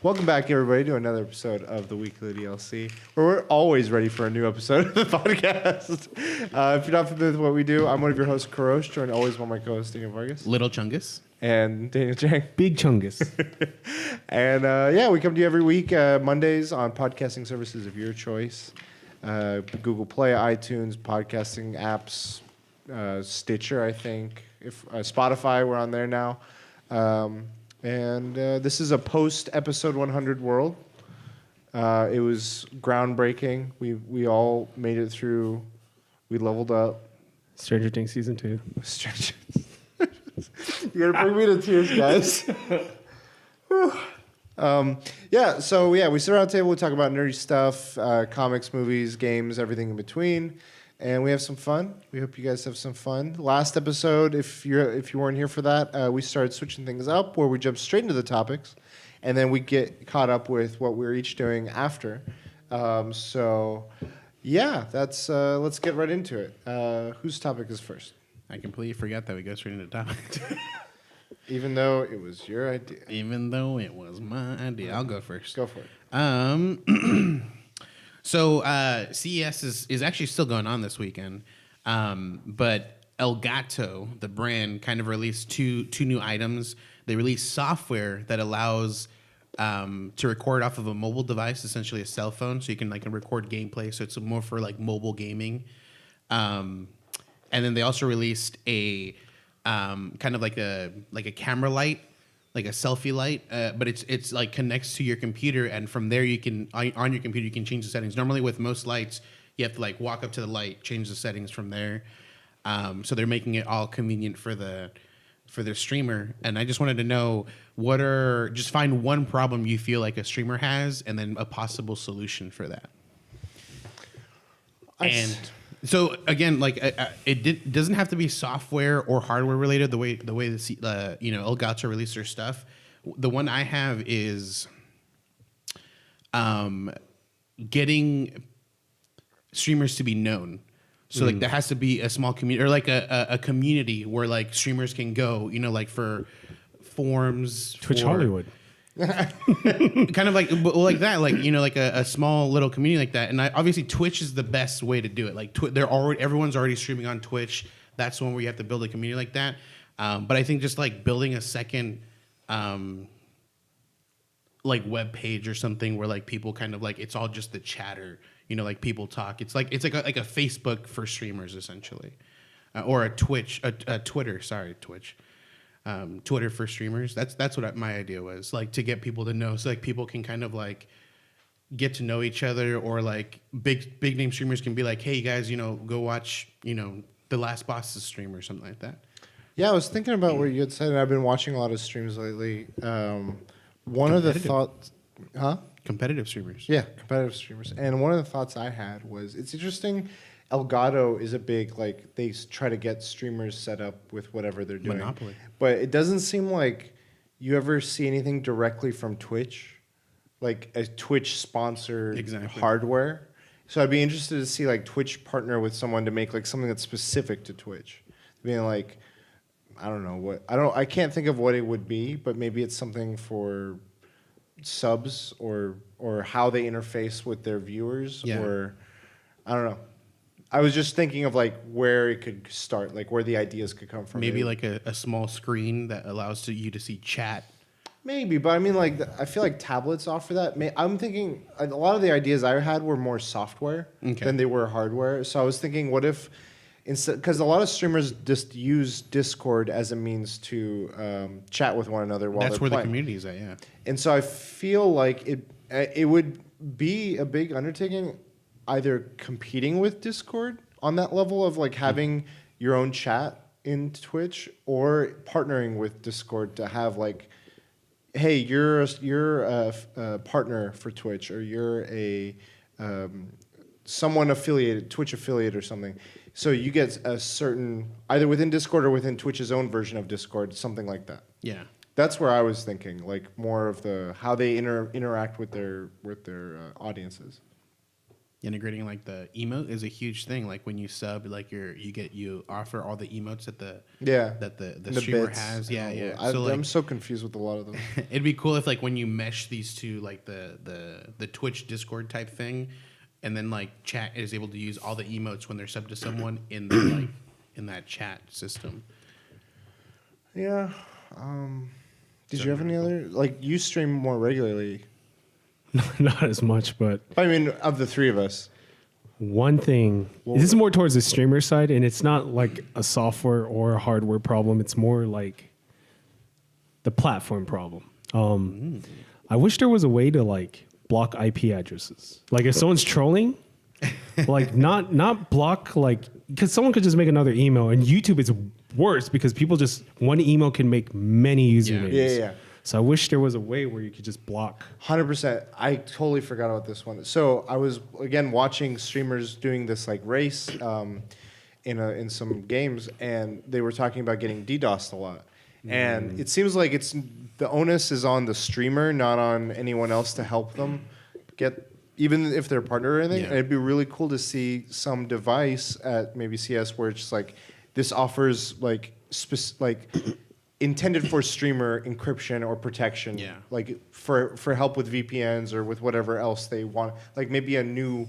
Welcome back, everybody, to another episode of the Weekly DLC, where we're always ready for a new episode of the podcast. If you're not familiar with what we do, I'm one of your hosts, Karosh, joined always by my co-host, Daniel Vargas. Little Chungus. And Daniel Chang. Big Chungus. And we come to you every week, Mondays, on podcasting services of your choice. Google Play, iTunes, podcasting apps, Stitcher, I think. If Spotify, we're on there now. And this is a post-episode 100 world. It was groundbreaking. We all made it through. We leveled up. Stranger Things Season 2. Stranger. You gotta bring me to tears, guys. We sit around the table, we talk about nerdy stuff, comics, movies, games, everything in between. And we have some fun. We hope you guys have some fun. Last episode, if you weren't here for that, we started switching things up where we jump straight into the topics, and then we get caught up with what we're each doing after. Let's get right into it. Whose topic is first? I completely forgot that we go straight into topics. Even though it was your idea. Even though it was my idea. I'll go first. Go for it. So CES is actually still going on this weekend, but Elgato, the brand, kind of released two new items. They released software that allows to record off of a mobile device, essentially a cell phone, so you can record gameplay. So it's more for mobile gaming. And then they also released a kind of like a camera light. Like a selfie light, but it's connects to your computer, and from there you can on your computer you can change the settings. Normally with most lights, you have to walk up to the light, change the settings from there. So they're making it all convenient for their streamer. And I just wanted to know just find one problem you feel like a streamer has, and then a possible solution for that. So again, it doesn't have to be software or hardware related. The way Elgato released their stuff. The one I have is getting streamers to be known. So there has to be a small community, or a community where streamers can go. For forums. Twitch Hollywood. Kind of like that, a small little community like that. And obviously Twitch is the best way to do it. Everyone's already streaming on Twitch. That's the one where you have to build a community like that. But I think just building a second web page or something where people kind of it's all just the chatter, people talk. It's like a Facebook for streamers essentially, or a Twitch, Twitter. Sorry, Twitch. Twitter for streamers. That's what my idea was, to get people to know, so people can kind of get to know each other, or big name streamers can be hey, you guys, go watch the Last Boss's stream or something like that. Yeah, I was thinking about what you had said, and I've been watching a lot of streams lately. One of the thoughts, competitive streamers. Yeah, competitive streamers. And one of the thoughts I had was, it's interesting. Elgato is a big, they try to get streamers set up with whatever they're doing. Monopoly. But it doesn't seem like you ever see anything directly from Twitch, like a Twitch-sponsored hardware. So I'd be interested to see, Twitch partner with someone to make, something that's specific to Twitch. Being I don't know what, I can't think of what it would be, but maybe it's something for subs or how they interface with their viewers, or I don't know. I was just thinking of where it could start, where the ideas could come from. Maybe a small screen that allows you to see chat. Maybe, but I mean, I feel like tablets offer that. I'm thinking a lot of the ideas I had were more software than they were hardware. So I was thinking, what if instead, because a lot of streamers just use Discord as a means to chat with one another while they're playing. That's where the community is at, yeah. And so I feel like it would be a big undertaking, either competing with Discord on that level of having your own chat in Twitch, or partnering with Discord to have hey, you're a partner for Twitch, or you're a someone affiliated, Twitch affiliate or something. So you get a certain, either within Discord or within Twitch's own version of Discord, something like that. Yeah. That's where I was thinking, more of how they interact with their audiences. integrating like the emote is a huge thing. Like when you sub, like you offer all the emotes that the streamer bits. has. Yeah, yeah. I'm so confused with a lot of them. It'd be cool if like when you mesh these two, like the Twitch Discord type thing, and then like chat is able to use all the emotes when they're subbed to someone in the like in that chat system. Yeah. Did you have any other, like, you stream more regularly? Not as much, but I mean, of the three of us. one thing, this is more towards the streamer side, and it's not like a software or a hardware problem. It's more like the platform problem. I wish there was a way to like block IP addresses. Like if someone's trolling, like not block, like, because someone could just make another email, and YouTube is worse because people just, one email can make many usernames. Yeah. So I wish there was a way where you could just block. 100%. I totally forgot about this one. So I was, again, watching streamers doing this like race in some games, and they were talking about getting DDoSed a lot. And it seems like it's the onus is on the streamer, not on anyone else to help them get, even if they're a partner or anything. Yeah. And it'd be really cool to see some device at maybe CS where it's like, this offers like intended for streamer encryption or protection, like for help with VPNs or with whatever else they want, like maybe a new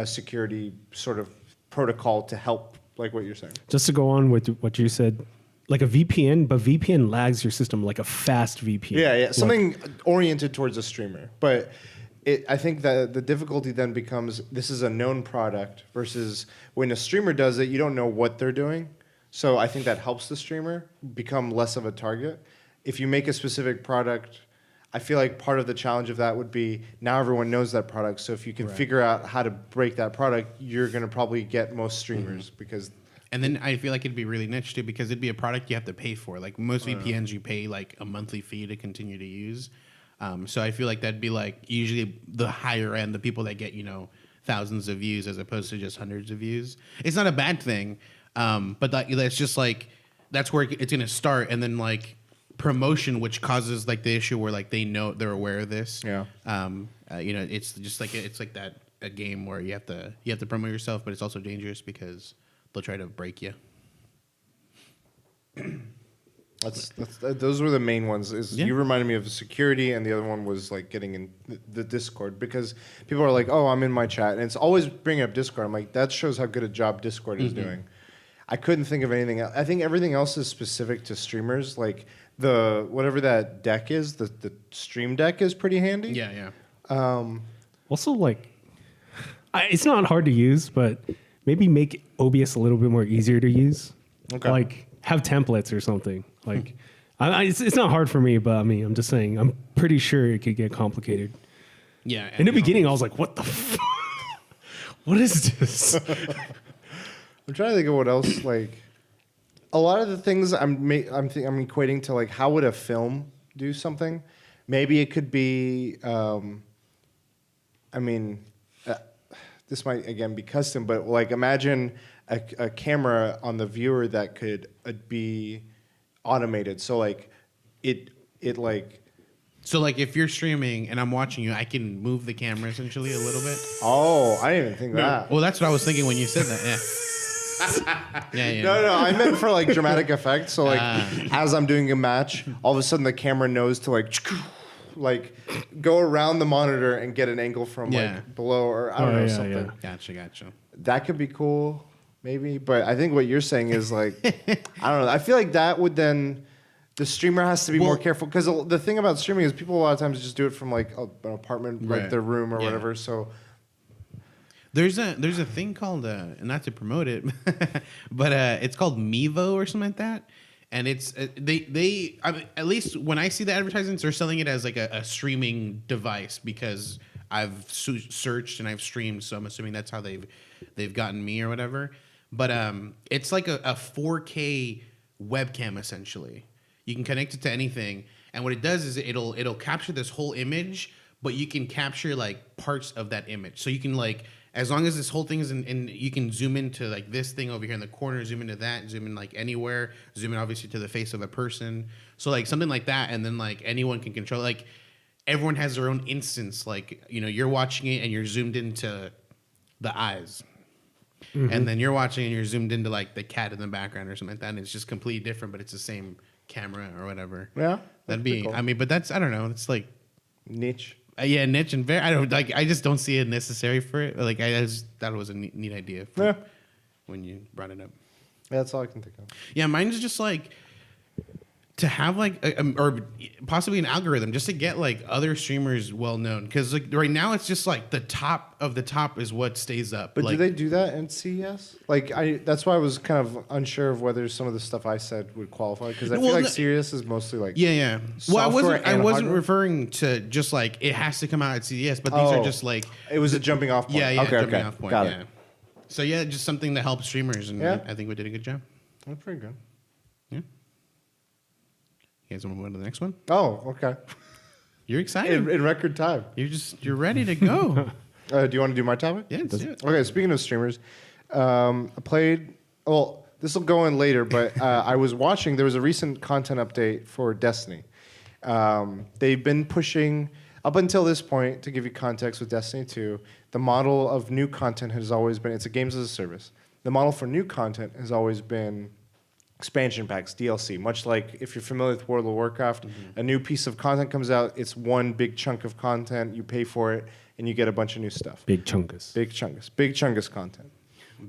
security sort of protocol to help, like what you're saying. Just to go on with what you said, like a VPN, but VPN lags your system like a fast VPN. Yeah, something oriented towards a streamer. But I think that the difficulty then becomes this is a known product versus when a streamer does it, you don't know what they're doing. So I think that helps the streamer become less of a target. If you make a specific product, I feel like part of the challenge of that would be now everyone knows that product. So if you can figure out how to break that product, you're going to probably get most streamers because. And then I feel like it'd be really niche too because it'd be a product you have to pay for. Like most VPNs, you pay like a monthly fee to continue to use. So I feel like that'd be like usually the higher end, the people that get, thousands of views as opposed to just hundreds of views. It's not a bad thing. But that's just like, that's where it's going to start. And then like promotion, which causes like the issue where like they're aware of this. Yeah. It's just like, it's like that a game where you have to promote yourself, but it's also dangerous because they'll try to break you. Those were the main ones. You reminded me of security, and the other one was like getting in the Discord because people are like, "Oh, I'm in my chat," and it's always bringing up Discord. I'm like, that shows how good a job Discord is doing. I couldn't think of anything else. I think everything else is specific to streamers. Like the whatever that deck is, the stream deck is pretty handy. Yeah. Also, like, it's not hard to use, but maybe make OBS a little bit more easier to use. Okay. Like, have templates or something. Like, it's not hard for me, but I mean, I'm just saying, I'm pretty sure it could get complicated. Yeah. In the beginning, I was like, what the what is this? I'm trying to think of what else. Like, a lot of the things I'm equating to like how would a film do something? Maybe it could be. This might again be custom, but like imagine a camera on the viewer that could be automated. So like it like. So like if you're streaming and I'm watching you, I can move the camera essentially a little bit. Oh, I didn't even think that. Well, that's what I was thinking when you said that. Yeah. Yeah. No, I meant for like dramatic effect. So like as I'm doing a match, all of a sudden the camera knows to like go around the monitor and get an angle from like below or I don't know something. Yeah. Gotcha. That could be cool, maybe. But I think what you're saying is like I don't know. I feel like that would then the streamer has to be more careful because the thing about streaming is people a lot of times just do it from like an apartment, like their room or whatever. So. There's a thing called not to promote it, but it's called Mevo or something like that, and it's at least when I see the advertisements, they're selling it as like a streaming device because I've searched and I've streamed, so I'm assuming that's how they've gotten me or whatever. But it's like a 4K webcam essentially. You can connect it to anything, and what it does is it'll capture this whole image, but you can capture like parts of that image, so you can like. As long as this whole thing is and you can zoom into like this thing over here in the corner, zoom into that, zoom in like anywhere, zoom in obviously to the face of a person. So like something like that, and then like anyone can control. Like everyone has their own instance. Like you're watching it and you're zoomed into the eyes. And then you're watching and you're zoomed into like the cat in the background or something like that, and it's just completely different, but it's the same camera or whatever. Yeah, that'd be. Cool. I mean, but that's I don't know. It's like niche. Yeah, niche and very. I don't like. I just don't see it necessary for it. Like I just thought it was a neat idea. When you brought it up. Yeah, that's all I can think of. Yeah, mine is just like to have like or possibly an algorithm just to get like other streamers well known, because like right now it's just like the top of the top is what stays up. But like, do they do that in CES? Like that's why I was kind of unsure of whether some of the stuff I said would qualify, because I feel like CES is mostly like Well, I wasn't hardware. referring to just like it has to come out at CES, but these are just like it was a jumping off point. Yeah, okay, jumping off point. Got it. it. So yeah, just something to help streamers, and I think we did a good job. That's pretty good. Yeah. You guys want to move on to the next one? Oh, okay. You're excited. In record time. You're ready to go. Do you want to do my topic? Yeah, let's do it. Okay, speaking of streamers, I played. Well, this will go in later, but I was watching. There was a recent content update for Destiny. They've been pushing up until this point. To give you context with Destiny 2, the model of new content has always been, it's a games as a service. The model for new content has always been expansion packs, DLC. Much like if you're familiar with World of Warcraft, a new piece of content comes out, it's one big chunk of content, you pay for it, and you get a bunch of new stuff. Big chunkus content.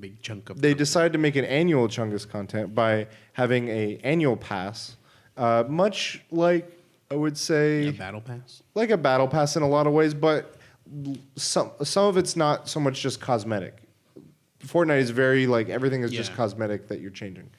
Big chunk of. They decided to make an annual chunkus content by having a annual pass, much like I would say a battle pass. Like a battle pass in a lot of ways, but some of it's not so much just cosmetic. Fortnite is very like everything is just cosmetic that you're changing.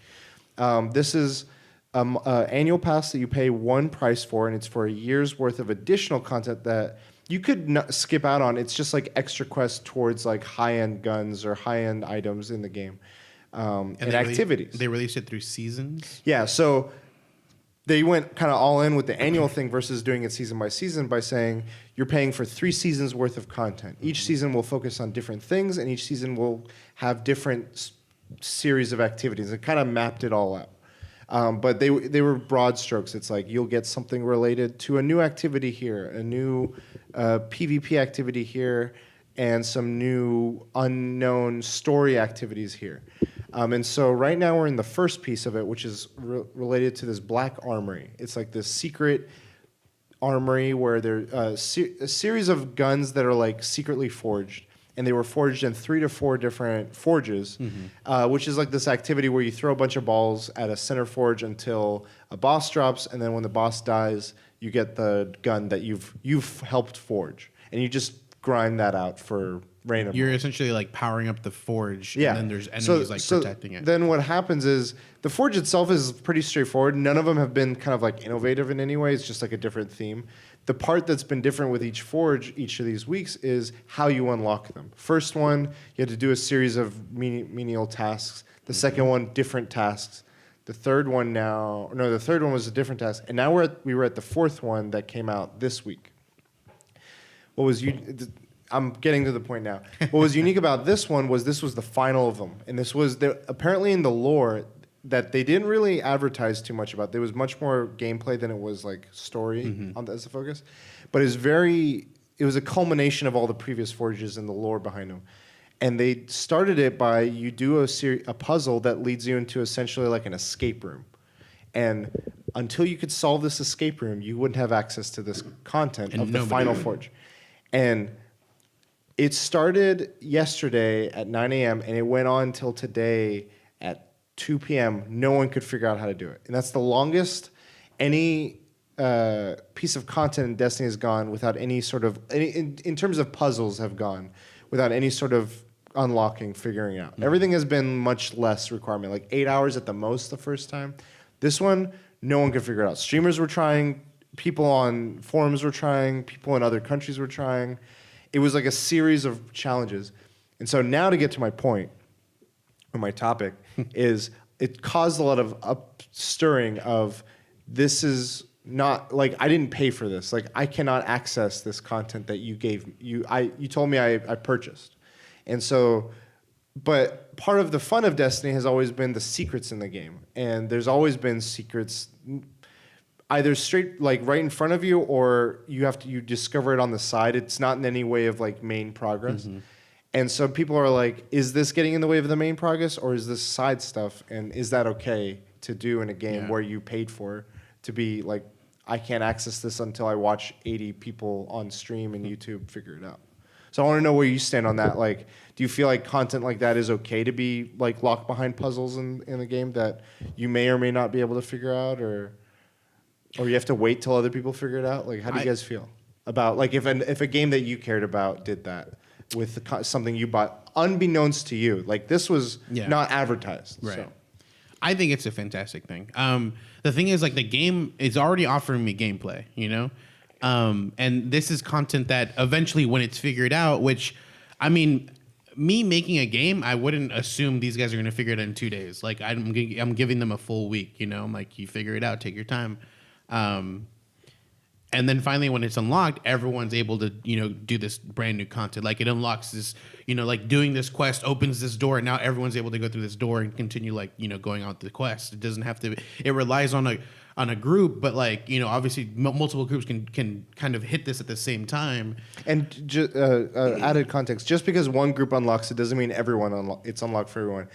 This is an annual pass that you pay one price for, and it's for a year's worth of additional content that you could not skip out on. It's just like extra quests towards like high-end guns or high-end items in the game, and activities. They released it through seasons? Yeah, so they went kind of all in with the annual thing versus doing it season by season by saying you're paying for 3 seasons worth of content. Each season will focus on different things, and each season will have different series of activities. It kind of mapped it all out. But they were broad strokes. It's like you'll get something related to a new activity here, a new PvP activity here, and some new unknown story activities here. And so right now we're in the first piece of it, which is related to this black armory. It's like this secret armory where there's a series of guns that are like secretly forged. And they were forged in 3 to 4 different forges, which is like this activity where you throw a bunch of balls at a center forge until a boss drops, and then when the boss dies, you get the gun that you've helped forge, and you just grind that out for random. You're essentially like powering up the forge, yeah. And then there's enemies protecting it. Then what happens is the forge itself is pretty straightforward. None of them have been kind of like innovative in any way. It's just like a different theme. The part that's been different with each forge each of these weeks is how you unlock them. First one, you had to do a series of menial tasks. The second one, different tasks. The third one was a different task. And now we were at the fourth one that came out this week. I'm getting to the point now. What was unique about this one was this was the final of them. And this was apparently in the lore that they didn't really advertise too much about. There was much more gameplay than it was like story as the focus. But it was a culmination of all the previous forges and the lore behind them. And they started it by you do a puzzle that leads you into essentially like an escape room. And until you could solve this escape room, you wouldn't have access to this content of the final forge. And it started yesterday at 9 a.m. and it went on till today at 2 p.m. No one could figure out how to do it. And that's the longest any piece of content in Destiny has gone without any sort of, in terms of puzzles have gone, without any sort of unlocking, figuring out. Everything has been much less requirement, like 8 hours at the most the first time. This one, no one could figure it out. Streamers were trying, people on forums were trying, people in other countries were trying. It was like a series of challenges. And so now to get to my point, or my topic, is it caused a lot of upstirring of this is not, like, I didn't pay for this. Like, I cannot access this content that you gave, you told me I purchased. And so, but part of the fun of Destiny has always been the secrets in the game. And there's always been secrets either straight, like right in front of you, or you discover it on the side. It's not in any way of like main progress. And so people are like, is this getting in the way of the main progress, or is this side stuff? And is that okay to do in a game where you paid for to be like, I can't access this until I watch 80 people on stream and YouTube figure it out. So I want to know where you stand on that. Like, do you feel like content like that is okay to be like locked behind puzzles in a game that you may or may not be able to figure out, or you have to wait till other people figure it out? Like, how do you guys feel about like if a game that you cared about did that with something you bought unbeknownst to you? Like, this was not advertised. Right. So. I think it's a fantastic thing. The thing is, like, the game is already offering me gameplay, you know? And this is content that eventually, when it's figured out, which, I mean, me making a game, I wouldn't assume these guys are going to figure it out in 2 days. Like, I'm giving them a full week, you know? I'm like, you figure it out, take your time. And then finally, when it's unlocked, everyone's able to, you know, do this brand new content. Like, it unlocks this, you know, like doing this quest opens this door, and now everyone's able to go through this door and continue, like, you know, going on the quest. It doesn't have to. It relies on a group, but like, you know, obviously multiple groups can kind of hit this at the same time. And added context: just because one group unlocks it doesn't mean everyone it's unlocked for everyone.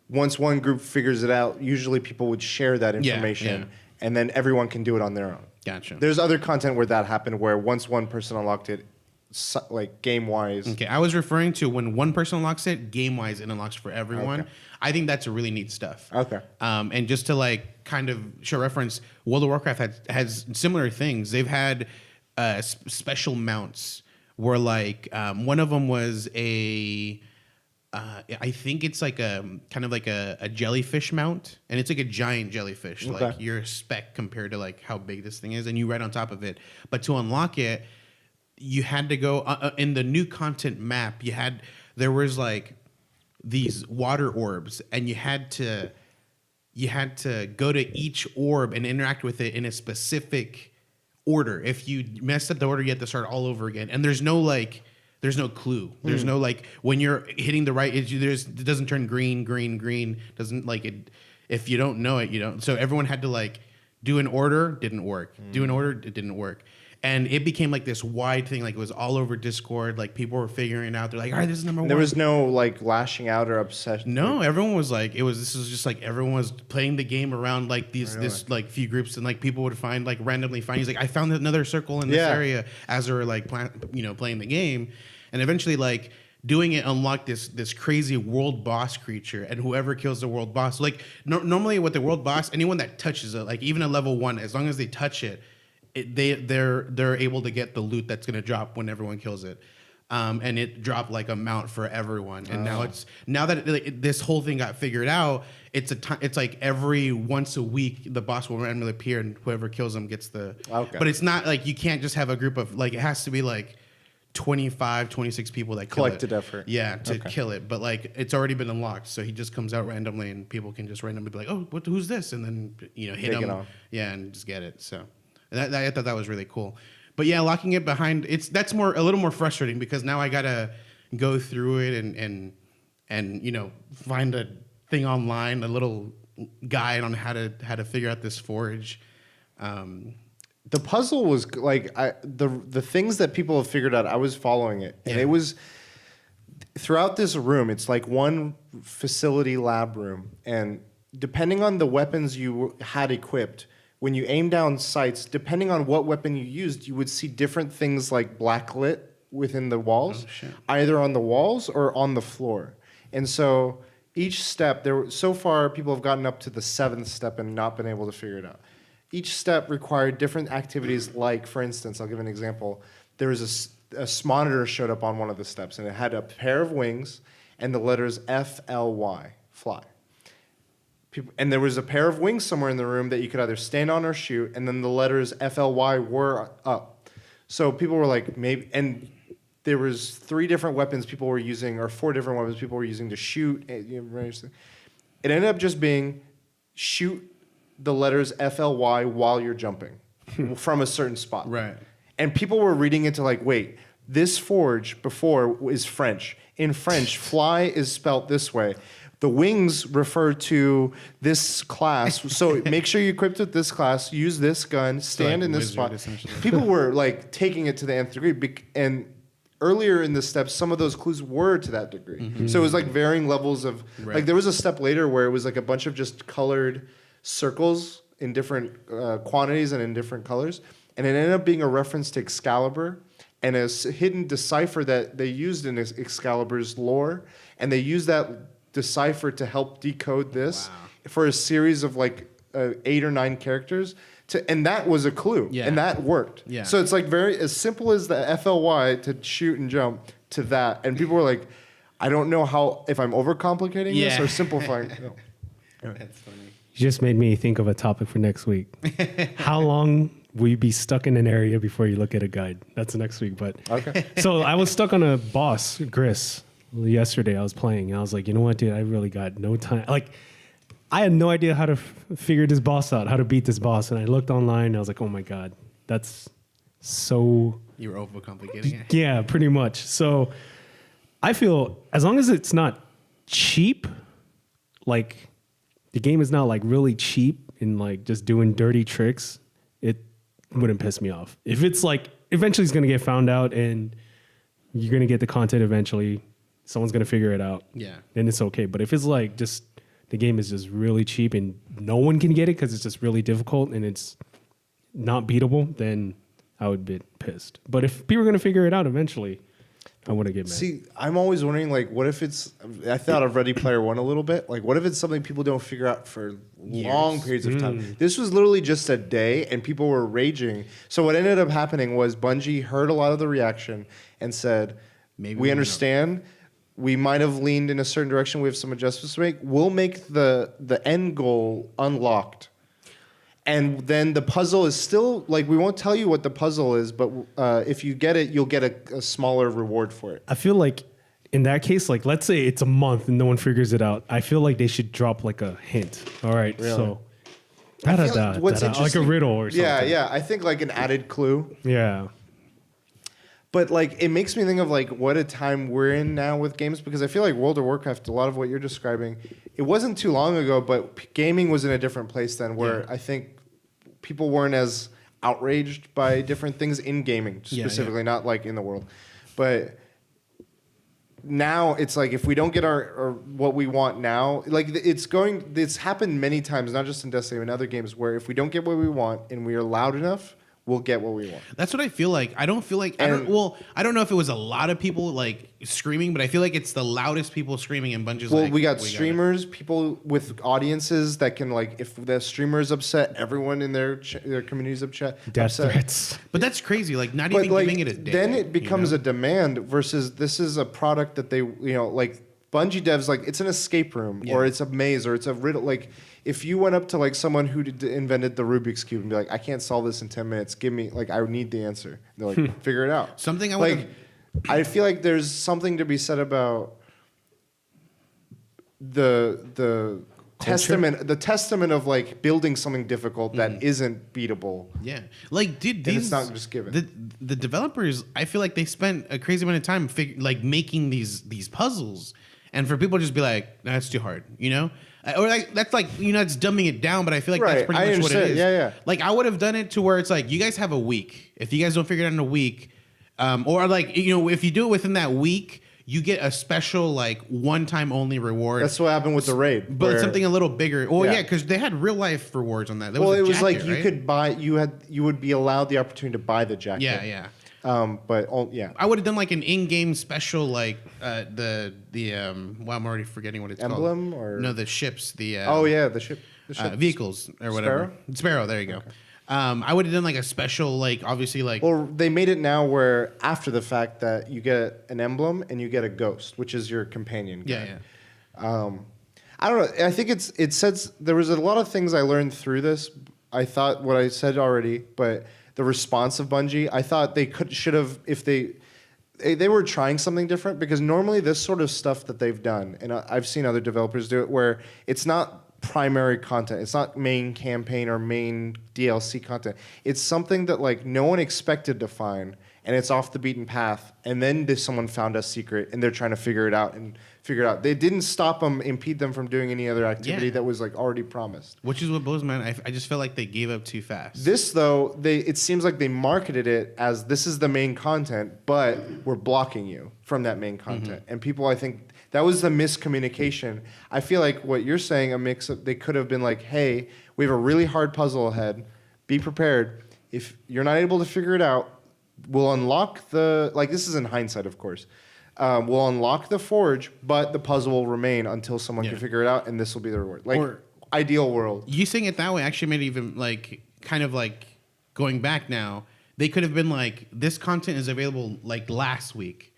Once one group figures it out, usually people would share that information, and then everyone can do it on their own. Gotcha. There's other content where that happened, where once one person unlocked it, like game-wise. Okay, I was referring to when one person unlocks it, game-wise, it unlocks for everyone. Okay. I think that's really neat stuff. Okay. And just to like kind of show reference, World of Warcraft has similar things. They've had special mounts where like one of them was I think it's like a kind of like a jellyfish mount, and it's like a giant jellyfish. Okay. Like you're a speck compared to like how big this thing is, and you ride on top of it. But to unlock it, you had to go in the new content map. There was like these water orbs, and you had to go to each orb and interact with it in a specific order. If you messed up the order, you have to start all over again. And there's no clue. There's no like when you're hitting the right. It doesn't turn green. Doesn't like it. If you don't know it, you don't. So everyone had to like do an order. Didn't work. Do an order. It didn't work. And it became like this wide thing. Like it was all over Discord. Like people were figuring it out. They're like, all right, this is number one. There was no like lashing out or obsession. No, everyone was like, this was just like everyone was playing the game around like this like few groups, and like people would randomly find. He's like, I found another circle in this area as they were like playing the game, and eventually like doing it unlocked this crazy world boss creature, and whoever kills the world boss, like normally with the world boss, anyone that touches it, like even a level 1, as long as they touch it. They're able to get the loot that's gonna drop when everyone kills it, and it dropped like a mount for everyone. And now that this whole thing got figured out, it's like every once a week the boss will randomly appear, and whoever kills them gets the. Okay. But it's not like you can't just have a group of like it has to be like 25, 26 people that kill collected it. effort. Yeah, to kill it. But like it's already been unlocked, so he just comes out randomly, and people can just randomly be like, oh, who's this? And then hit him. Yeah, and just get it. So. I thought that was really cool, but yeah, locking it behind that's a little more frustrating because now I gotta go through it and find a thing online, a little guide on how to figure out this forge. The puzzle was like the things that people have figured out. I was following it, and it was throughout this room. It's like one facility lab room, and depending on the weapons you had equipped. When you aim down sights, depending on what weapon you used, you would see different things like blacklit within the walls, either on the walls or on the floor. And so each step, so far people have gotten up to the 7th step and not been able to figure it out. Each step required different activities. Like, for instance, I'll give an example. There was a monitor showed up on one of the steps, and it had a pair of wings and the letters FLY, fly. And there was a pair of wings somewhere in the room that you could either stand on or shoot, and then the letters FLY were up. So people were like, maybe, and there was 3 different weapons people were using, or 4 different weapons people were using to shoot. It ended up just being shoot the letters FLY while you're jumping from a certain spot. Right. And people were reading into like, wait, this forge before is French. In French, fly is spelt this way. The wings refer to this class, so make sure you're equipped with this class. Use this gun. Stand in this spot. People were like taking it to the nth degree, and earlier in the steps, some of those clues were to that degree. So it was like varying levels of like there was a step later where it was like a bunch of just colored circles in different quantities and in different colors, and it ended up being a reference to Excalibur and a hidden decipher that they used in Excalibur's lore, and they used that decipher to help decode this for a series of like 8 or 9 characters. And that was a clue, and that worked. Yeah. So it's like very as simple as the FLY to shoot and jump to that, and people were like, "I don't know how if I'm overcomplicating this or simplifying." No. That's funny. You just made me think of a topic for next week. How long will you be stuck in an area before you look at a guide? That's next week, but okay. So I was stuck on a boss, Gris, yesterday. I was playing, and I was like, you know what, dude? I really got no time. Like, I had no idea how to figure this boss out, how to beat this boss. And I looked online and I was like, oh my God, that's so... You were overcomplicating it. Yeah, pretty much. So I feel as long as it's not cheap, like the game is not like really cheap and like just doing dirty tricks, it wouldn't piss me off. If it's like eventually it's going to get found out and you're going to get the content eventually, someone's going to figure it out. Yeah. Then it's okay. But if it's like just... the game is just really cheap and no one can get it because it's just really difficult and it's not beatable, then I would be pissed. But if people are going to figure it out eventually, I wouldn't get mad. See, I'm always wondering, like, what if it's... I thought of Ready Player One a little bit. Like, what if it's something people don't figure out for long periods of time? This was literally just a day and people were raging. So what ended up happening was Bungie heard a lot of the reaction and said, maybe we understand... we might have leaned in a certain direction. We have some adjustments to make. We'll make the end goal unlocked. And then the puzzle is still, like, we won't tell you what the puzzle is, but if you get it, you'll get a smaller reward for it. I feel like in that case, like, let's say it's a month and no one figures it out. I feel like they should drop, like, a hint. All right, really? So, like a riddle or something. Yeah. I think, like, an added clue. Yeah. But, like, it makes me think of, like, what a time we're in now with games, because I feel like World of Warcraft, a lot of what you're describing, it wasn't too long ago, but gaming was in a different place then, where I think people weren't as outraged by different things in gaming, specifically, not, like, in the world. But now it's like, if we don't get our what we want now, like, it's happened many times, not just in Destiny, but in other games, where if we don't get what we want and we are loud enough, we'll get what we want. That's what I feel like. I don't feel like... I don't know if it was a lot of people like screaming, but I feel like it's the loudest people screaming in Bungie's. Well, we got streamers, people with audiences that can, like, if the streamer is upset, everyone in their community is upset. Death threats. But that's crazy. Like, not even giving it a day. Then it becomes a demand versus this is a product that they, like, Bungie devs, like, it's an escape room or it's a maze or it's a riddle. Like, if you went up to, like, someone who invented the Rubik's Cube and be like, I can't solve this in 10 minutes. Give me, like, I need the answer. And they're like, figure it out. Something I like, I feel like there's something to be said about the testament of, like, building something difficult that isn't beatable. Yeah. Like, dude, it's not just given. The developers, I feel like they spent a crazy amount of time making these puzzles. And for people to just be like, nah, that's too hard, Or like that's like, it's dumbing it down, but I feel like that's pretty much what it is. Yeah. Like, I would have done it to where it's like, you guys have a week. If you guys don't figure it out in a week, or like, if you do it within that week, you get a special, like, one-time only reward. That's what happened with the raid. But something a little bigger. Well, yeah, because they had real-life rewards on that. It was like you could buy, you would be allowed the opportunity to buy the jacket. Yeah. I would have done like an in-game special, like well, I'm already forgetting what it's emblem called. Or no, the ships. The ship. Vehicles or whatever. Sparrow. There you go. Okay. I would have done like a special, like, obviously, like. Well, they made it now where after the fact that you get an emblem and you get a ghost, which is your companion guy. Yeah. I don't know. I think it says there was a lot of things I learned through this. I thought what I said already, but the response of Bungie, I thought they should have, if they were trying something different, because normally this sort of stuff that they've done, and I've seen other developers do it, where it's not primary content, it's not main campaign or main DLC content. It's something that, like, no one expected to find, and it's off the beaten path, and then someone found a secret and they're trying to figure it out. They didn't stop them, impede them from doing any other activity that was like already promised. Which is what blows my mind. I just felt like they gave up too fast. This though, it seems like they marketed it as this is the main content, but we're blocking you from that main content. And people, I think that was the miscommunication. I feel like what you're saying, they could have been like, hey, we have a really hard puzzle ahead. Be prepared. If you're not able to figure it out, we'll unlock this is in hindsight, of course. We'll unlock the forge, but the puzzle will remain until someone can figure it out, and this will be the reward. Or ideal world. You saying it that way actually made it even like kind of like going back now. They could have been like, this content is available like last week.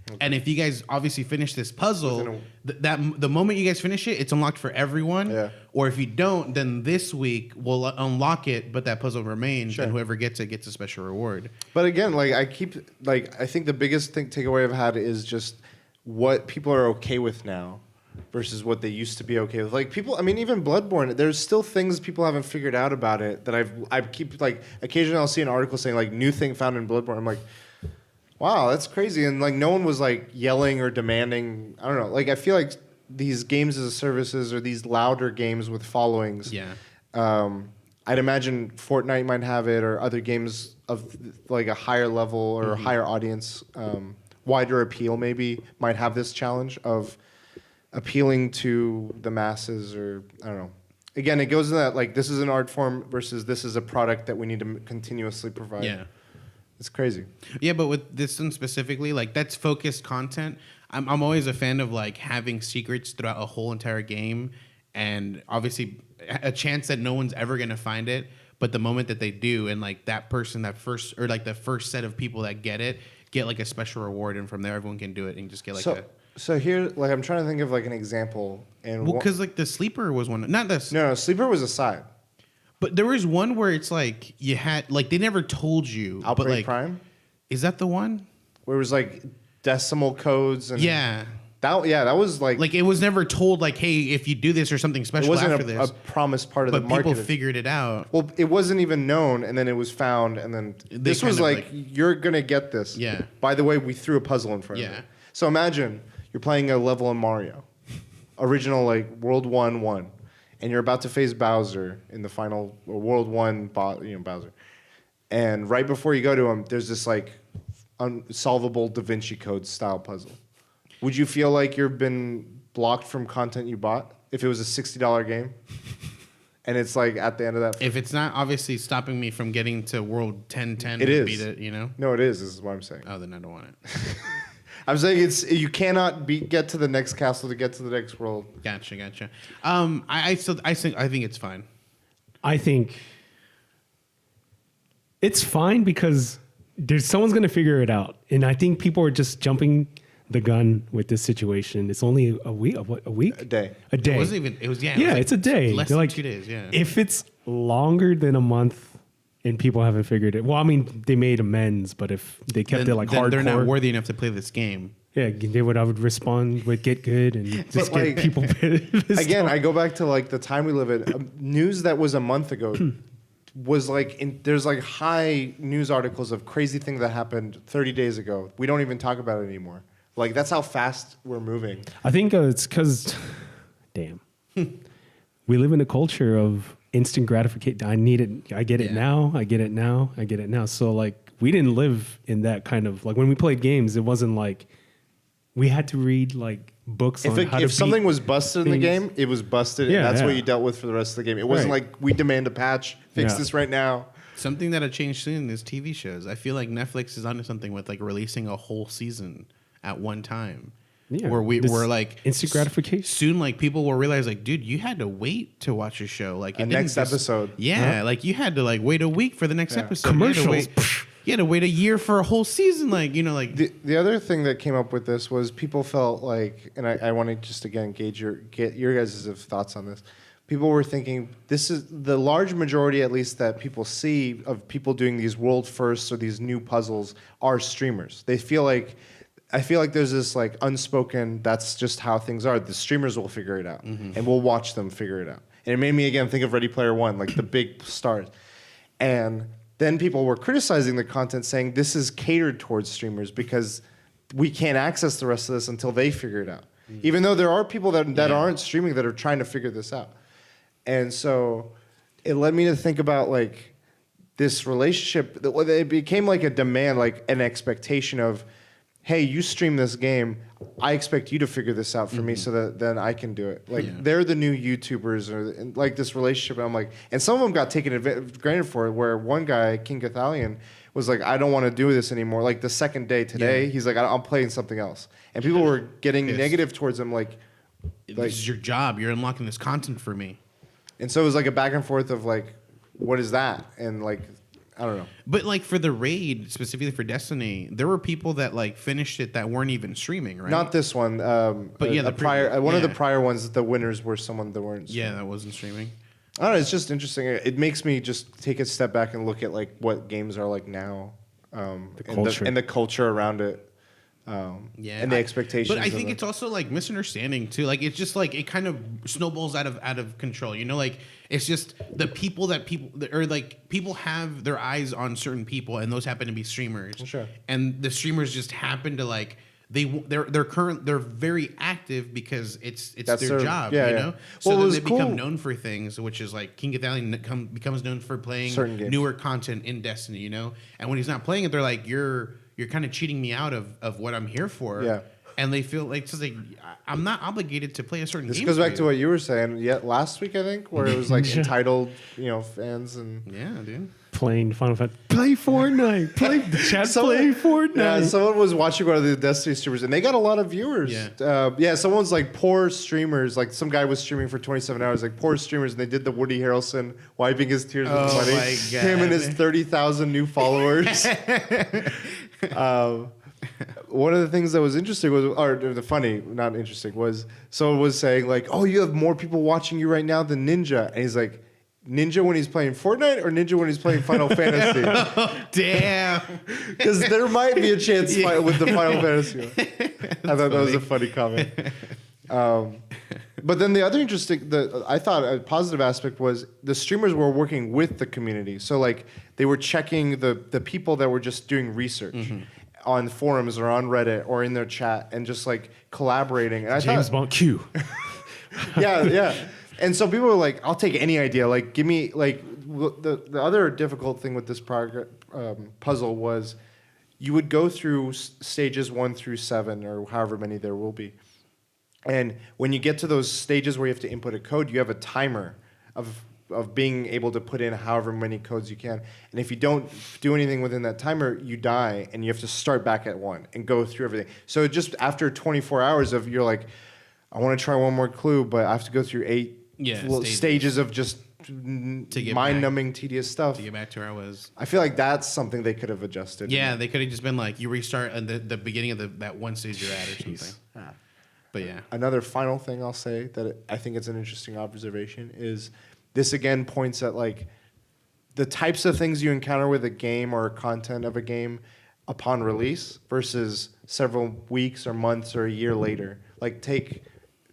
Okay. And if you guys obviously finish this puzzle, the moment you guys finish it, it's unlocked for everyone. Yeah. Or if you don't, then this week we'll unlock it, but that puzzle remains, and whoever gets it gets a special reward. But again, I think the biggest takeaway I've had is just what people are okay with now versus what they used to be okay with. Like people, I mean, even Bloodborne, there's still things people haven't figured out about it that I keep like occasionally I'll see an article saying like new thing found in Bloodborne. I'm like, wow, that's crazy. And like no one was like yelling or demanding. I don't know. Like I feel like these games as a services or these louder games with followings. Yeah. I'd imagine Fortnite might have it, or other games of like a higher level or a higher audience, wider appeal maybe might have this challenge of appealing to the masses, or I don't know. Again, it goes in that like this is an art form versus this is a product that we need to continuously provide. Yeah. It's crazy. Yeah, but with this one specifically, like that's focused content. I'm always a fan of like having secrets throughout a whole entire game, and obviously a chance that no one's ever gonna find it. But the moment that they do, and like that person, the first set of people that get like a special reward, and from there everyone can do it and just get like So here, like I'm trying to think of like an example, and because like the sleeper was one, not this. No, sleeper was a side. But there was one where it's like you had like they never told you. Outbreak but like, Prime? Is that the one? Where it was like decimal codes and that was like it was never told like, hey, if you do this or something special after this. It wasn't a promised part of the market. But people figured it out. Well, it wasn't even known, and then it was found, and then this was like you're gonna get this. Yeah. By the way, we threw a puzzle in front of you. So imagine you're playing a level in Mario, original like World 1-1. And you're about to face Bowser in the final World 1, Bowser. And right before you go to him, there's this like unsolvable Da Vinci Code style puzzle. Would you feel like you've been blocked from content you bought if it was a $60 game? And it's like at the end of that. If it's not obviously stopping me from getting to World 1010 it is. Beat it, you know? No, it is. This is what I'm saying. Oh, then I don't want it. I'm saying you cannot get to the next castle to get to the next world. Gotcha. I think it's fine. I think it's fine because someone's going to figure it out, and I think people are just jumping the gun with this situation. It's only a week. A week? A day. A day. It wasn't even. It was Yeah, it's a day. Less than 2 days. Yeah. If it's longer than a month. And people haven't figured it. Well, I mean, they made amends, but if they kept it like hardcore, they're not worthy enough to play this game. Yeah, I would respond with "Get good" and just get people pissed. Again, I go back to like the time we live in. News that was a month ago was like there's like high news articles of crazy things that happened 30 days ago. We don't even talk about it anymore. Like that's how fast we're moving. I think it's because, damn, we live in a culture of instant gratification. I need it. I get it now. I get it now. I get it now. So like we didn't live in that kind of like when we played games. It wasn't like we had to read like books on how to. If something was busted in the game, it was busted. Yeah, and that's what you dealt with for the rest of the game. It wasn't like we demand a patch. Fix this right now. Something that'll change soon is TV shows. I feel like Netflix is onto something with like releasing a whole season at one time. Yeah, where we're like instant gratification. Soon, like people will realize, like, dude, you had to wait to watch a show. Like a next episode. Yeah, like you had to like wait a week for the next episode. Commercials. You had to wait a year for a whole season. Like like the other thing that came up with this was people felt like, and I want to just again get your guys' thoughts on this. People were thinking this is the large majority, at least that people see of people doing these world firsts or these new puzzles are streamers. They feel like. I feel like there's this like unspoken, that's just how things are. The streamers will figure it out, and we'll watch them figure it out. And it made me again think of Ready Player One, like the big stars. And then people were criticizing the content, saying this is catered towards streamers because we can't access the rest of this until they figure it out. Even though there are people that aren't streaming that are trying to figure this out. And so it led me to think about like this relationship. It became like a demand, like an expectation of, hey, you stream this game, I expect you to figure this out for me so that then I can do it. Like they're the new YouTubers, or like this relationship. And I'm like, and some of them got taken granted for it, where one guy, King Cathalion, was like, I don't want to do this anymore. Like the second day today, he's like, I'm playing something else. And people were getting negative towards him, like this is your job. You're unlocking this content for me. And so it was like a back and forth of like, what is that? And like, I don't know. But like for the raid, specifically for Destiny, there were people that like finished it that weren't even streaming, right? Not this one. But yeah, the prior one of the prior ones, the winners were someone that weren't streaming. Yeah, that wasn't streaming. I don't know. It's just interesting. It makes me just take a step back and look at like what games are like now, the culture and the culture around it. And the expectations. But I think it's also like misunderstanding too. Like it's just like it kind of snowballs out of control. You know, like it's just the people or like people have their eyes on certain people, and those happen to be streamers. Sure. And the streamers just happen to like they're very active because it's their job. Yeah, you yeah. know. So Well, then they cool. become known for things, which is like King Cathalion becomes known for playing Certain games. newer content in Destiny. You know, and when he's not playing it, they're like you're kind of cheating me out of what I'm here for. Yeah. And they feel like, just like I'm not obligated to play a certain This game. goes back to what you were saying last week, I think, where it was like Yeah. entitled, fans and Yeah, dude. playing Final Fantasy. Play Fortnite. Play the chat. Play Fortnite. Yeah, someone was watching one of the Destiny streamers, and they got a lot of viewers. Yeah. Someone's like poor streamers. Like some guy was streaming for 27 hours, like poor streamers, and they did the Woody Harrelson wiping his tears with Oh money. my God. Him and his 30,000 new followers. One of the things that was interesting not interesting, was someone was saying like, "Oh, you have more people watching you right now than Ninja," and he's like, "Ninja when he's playing Fortnite or Ninja when he's playing Final Fantasy?" Damn. Because there might be a chance with the Final Fantasy one. I thought that was a funny comment. But then the other I thought a positive aspect was the streamers were working with the community. So like they were checking the people that were just doing research on forums or on Reddit or in their chat and just like collaborating. And I James thought, Bond Q. yeah. And so people were like, I'll take any idea. Like, give me, like, the other difficult thing with this puzzle was you would go through stages 1 through 7 or however many there will be. And when you get to those stages where you have to input a code, you have a timer of being able to put in however many codes you can. And if you don't do anything within that timer, you die and you have to start back at 1 and go through everything. So just after 24 hours you're like, I want to try one more clue, but I have to go through 8 stages of just mind-numbing, tedious stuff. To get back to where I was. I feel like that's something they could have adjusted. Yeah, they could have just been like, you restart at the beginning of that one stage you're at or something. But yeah. Another final thing I'll say that I think it's an interesting observation is this again points at like the types of things you encounter with a game or content of a game upon release versus several weeks or months or a year later. Like take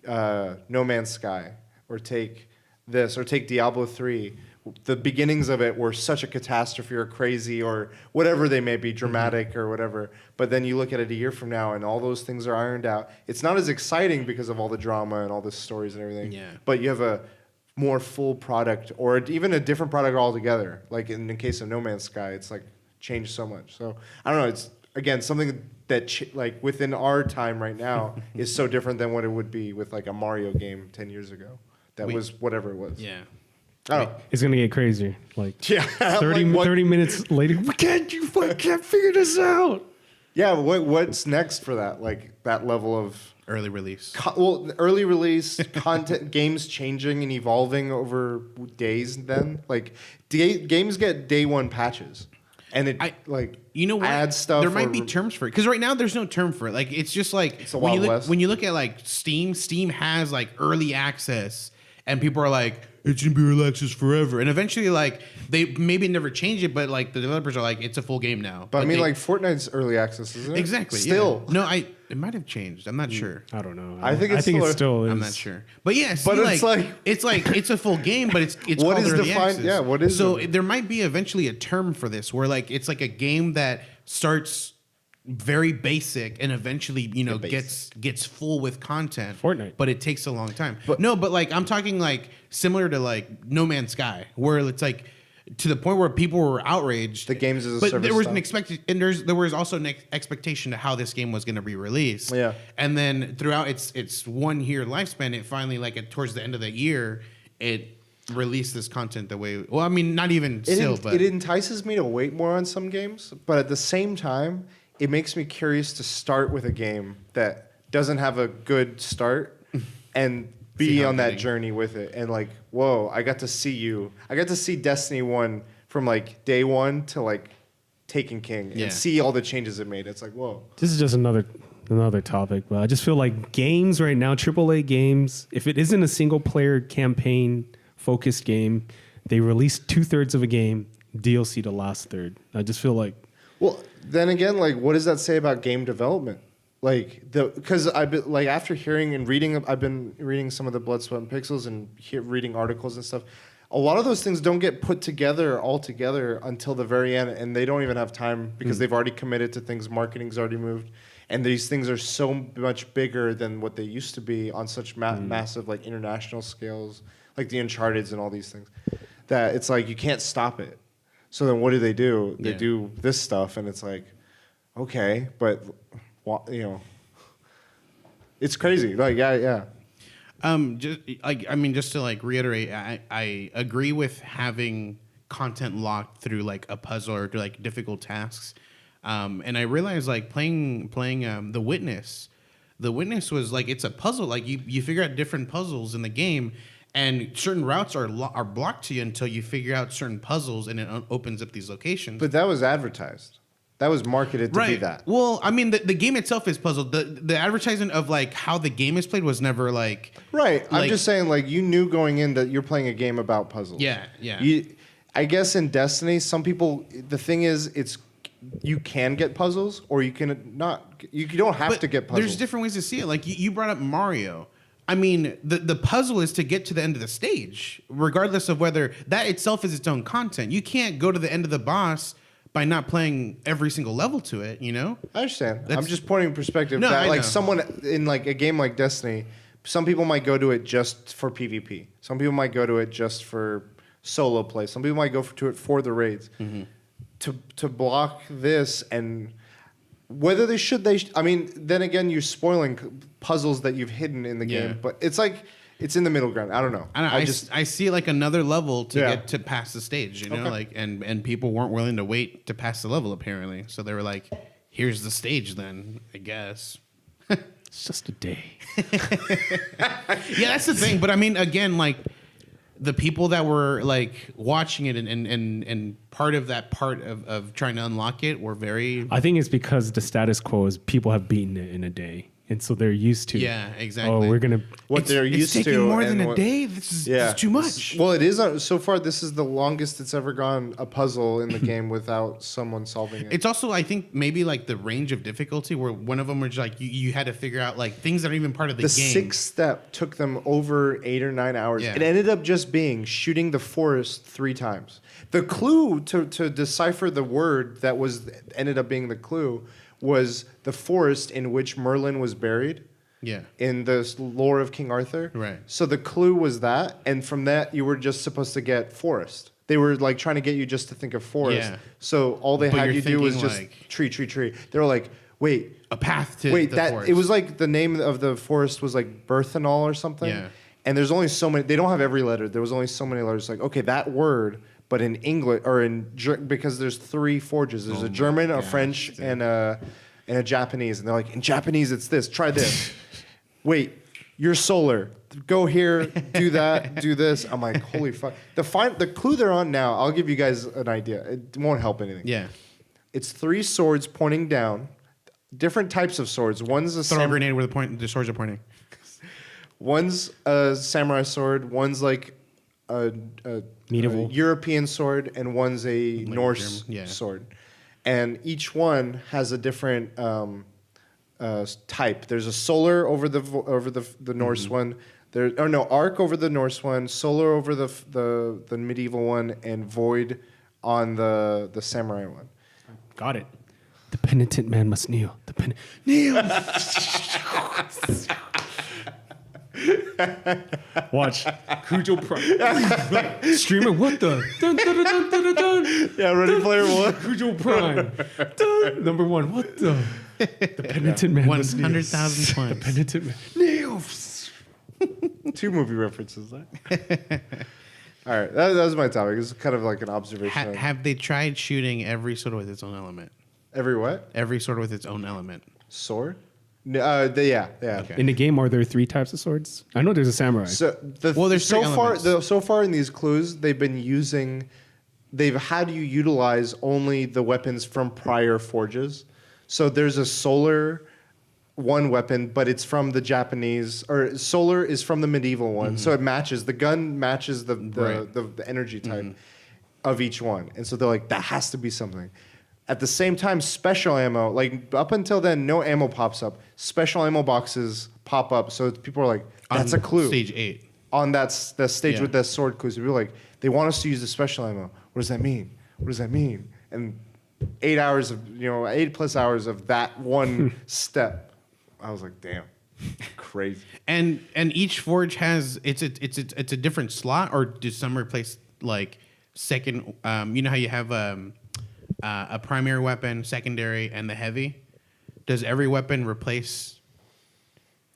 No Man's Sky or take this or take Diablo 3. The beginnings of it were such a catastrophe or crazy or whatever they may be, dramatic or whatever. But then you look at it a year from now and all those things are ironed out. It's not as exciting because of all the drama and all the stories and everything. Yeah. But you have a more full product or even a different product altogether. Like in the case of No Man's Sky, it's like changed so much. So I don't know. It's again something that like within our time right now is so different than what it would be with like a Mario game 10 years ago. That was whatever it was. Yeah. Oh. It's going to get crazier. Like 30 like, minutes later, can't figure this out. Yeah, what's next for that? Like that level of Early release. Early release content, games changing and evolving over days. Then like games get day 1 patches, and it adds stuff. There might be terms for it because right now there's no term for it. Like it's just like It's a Wild West. when you look at like Steam has like early access. and people are like, it's gonna be early access forever, and eventually like they maybe never change it, but like the developers are like, it's a full game now. But I mean, like Fortnite's early access, isn't it? Exactly. Still. Yeah. No, it might have changed. I'm not sure. I don't know. I think it still is. I'm not sure. But yeah, see, But it's like a full game, but it's what called is early defined? access. Yeah, what is so it? there might be eventually a term for this where like it's like a game that starts very basic and eventually gets full with content. Fortnite. But it takes a long time. But like I'm talking like similar to like No Man's Sky, where it's like to the point where people were outraged. The games as a but service there was stuff. there was also an expectation to how this game was going to be released. Yeah. And then throughout its 1 year lifespan, it finally towards the end of the year, it released this content the way. Well, I mean, not even but it entices me to wait more on some games, but at the same time, it makes me curious to start with a game that doesn't have a good start and be on that journey with it. And like, whoa, I got to see Destiny 1 from like day one to like Taken King and see all the changes it made. It's like, whoa. This is just another topic, but I just feel like games right now, AAA games, if it isn't a single player campaign focused game, they release 2/3 of a game, DLC the last third. I just feel like. Well, then again, like, what does that say about game development? Like, because I've been like after hearing and reading, I've been reading some of the Blood, Sweat, and Pixels and reading articles and stuff. A lot of those things don't get put together all together until the very end, and they don't even have time because they've already committed to things. Marketing's already moved, and these things are so much bigger than what they used to be on such massive like international scales, like the Uncharted's and all these things, that it's like you can't stop it. So then what do? They do this stuff, and it's like, okay, but it's crazy. Like, yeah. Just to like reiterate, I agree with having content locked through like a puzzle or through like difficult tasks. And I realized like playing The Witness. The Witness was like, it's a puzzle. Like you figure out different puzzles in the game, and certain routes are blocked to you until you figure out certain puzzles, and it opens up these locations. But that was advertised. That was marketed to be that. Well, I mean, the game itself is puzzled. The advertisement of like how the game is played was never like. Right. I'm just saying, like, you knew going in that you're playing a game about puzzles. Yeah. I guess in Destiny, some people, the thing is, you can get puzzles or you can not. You don't have to get puzzles. There's different ways to see it. Like you brought up Mario. I mean, the puzzle is to get to the end of the stage, regardless of whether that itself is its own content. You can't go to the end of the boss by not playing every single level to it, you know? I understand. I'm just pointing in perspective No, that I like know. someone in like a game like Destiny, some people might go to it just for PvP. Some people might go to it just for solo play. Some people might go to it for the raids. Mm-hmm. To block this and whether I mean, then again, you're spoiling puzzles that you've hidden in the game. But it's like it's in the middle ground. I don't know. I see like another level to get to pass the stage, you know, like and people weren't willing to wait to pass the level apparently. So they were like, here's the stage then, I guess. It's just a day. Yeah, that's the thing. But I mean, again, like the people that were like watching it and part of trying to unlock it were very. I think it's because the status quo is people have beaten it in a day. And so they're used to. Yeah, exactly. Oh, we're gonna. They're used to. It's taking more than a day. This is too much. Well, it is. So far, this is the longest it's ever gone a puzzle in the game without someone solving it. It's also, I think, maybe like the range of difficulty where one of them was like you had to figure out like things that are even part of the game. The sixth step took them over 8 or 9 hours. Yeah. It ended up just being shooting the forest 3 times. The clue to decipher the word that ended up being the clue was the forest in which Merlin was buried. Yeah. In the lore of King Arthur. Right. So the clue was that, and from that you were just supposed to get forest. They were like trying to get you just to think of forest. Yeah. So all they had you do was just like, tree. They were like, wait, a path to the forest. It was like the name of the forest was like Berthanol or something. Yeah. And there's only so many. They don't have every letter. There was only so many letters. Like, okay, that word, but in English or because there's 3 forges. There's a German, a French, and a Japanese. And they're like, in Japanese, it's this. Try this. Wait, you're solar. Go here, do that, do this. I'm like, holy fuck. The clue they're on now, I'll give you guys an idea. It won't help anything. Yeah. It's 3 swords pointing down. Different types of swords. One's a Throw a grenade where the swords are pointing. One's a samurai sword. One's like a Medieval. European sword, and one's a Norse sword. And each one has a different type. There's a solar over the Norse one. Arc over the Norse one, solar over the medieval one, and void on the samurai one. Got it. The penitent man must kneel. Kneel. Watch Cujo Prime. Streamer, what the? Dun, dun, dun, dun, dun, dun. Yeah, Ready Player One. Cujo Prime. Dun. Number one. What the? The penitent man must kneel. 100,000 points. The penitent man. Kneel. 2 movie references there. All right, that was my topic. It's kind of like an observation. Have they tried shooting every sword with its own element? Every what? Every sword with its own element. Sword? Yeah. Okay. In the game, are there 3 types of swords? I know there's a samurai. So there's so far in these clues, they've had you utilize only the weapons from prior forges. So there's a solar one weapon, but it's from the Japanese, or solar is from the medieval one. So it matches, the gun matches the energy type of each one. And so they're like, that has to be something. At the same time, special ammo, like up until then, no ammo pops up. Special ammo boxes pop up. So people are like, that's a clue. Stage 8. On the stage with the sword clues. People are like, they want us to use the special ammo. What does that mean? What does that mean? And 8 hours of, 8+ hours of that one step. I was like, damn, crazy. And each forge has it's a different slot, or do some replace like second? You know how you have a primary weapon, secondary, and the heavy. Does every weapon replace?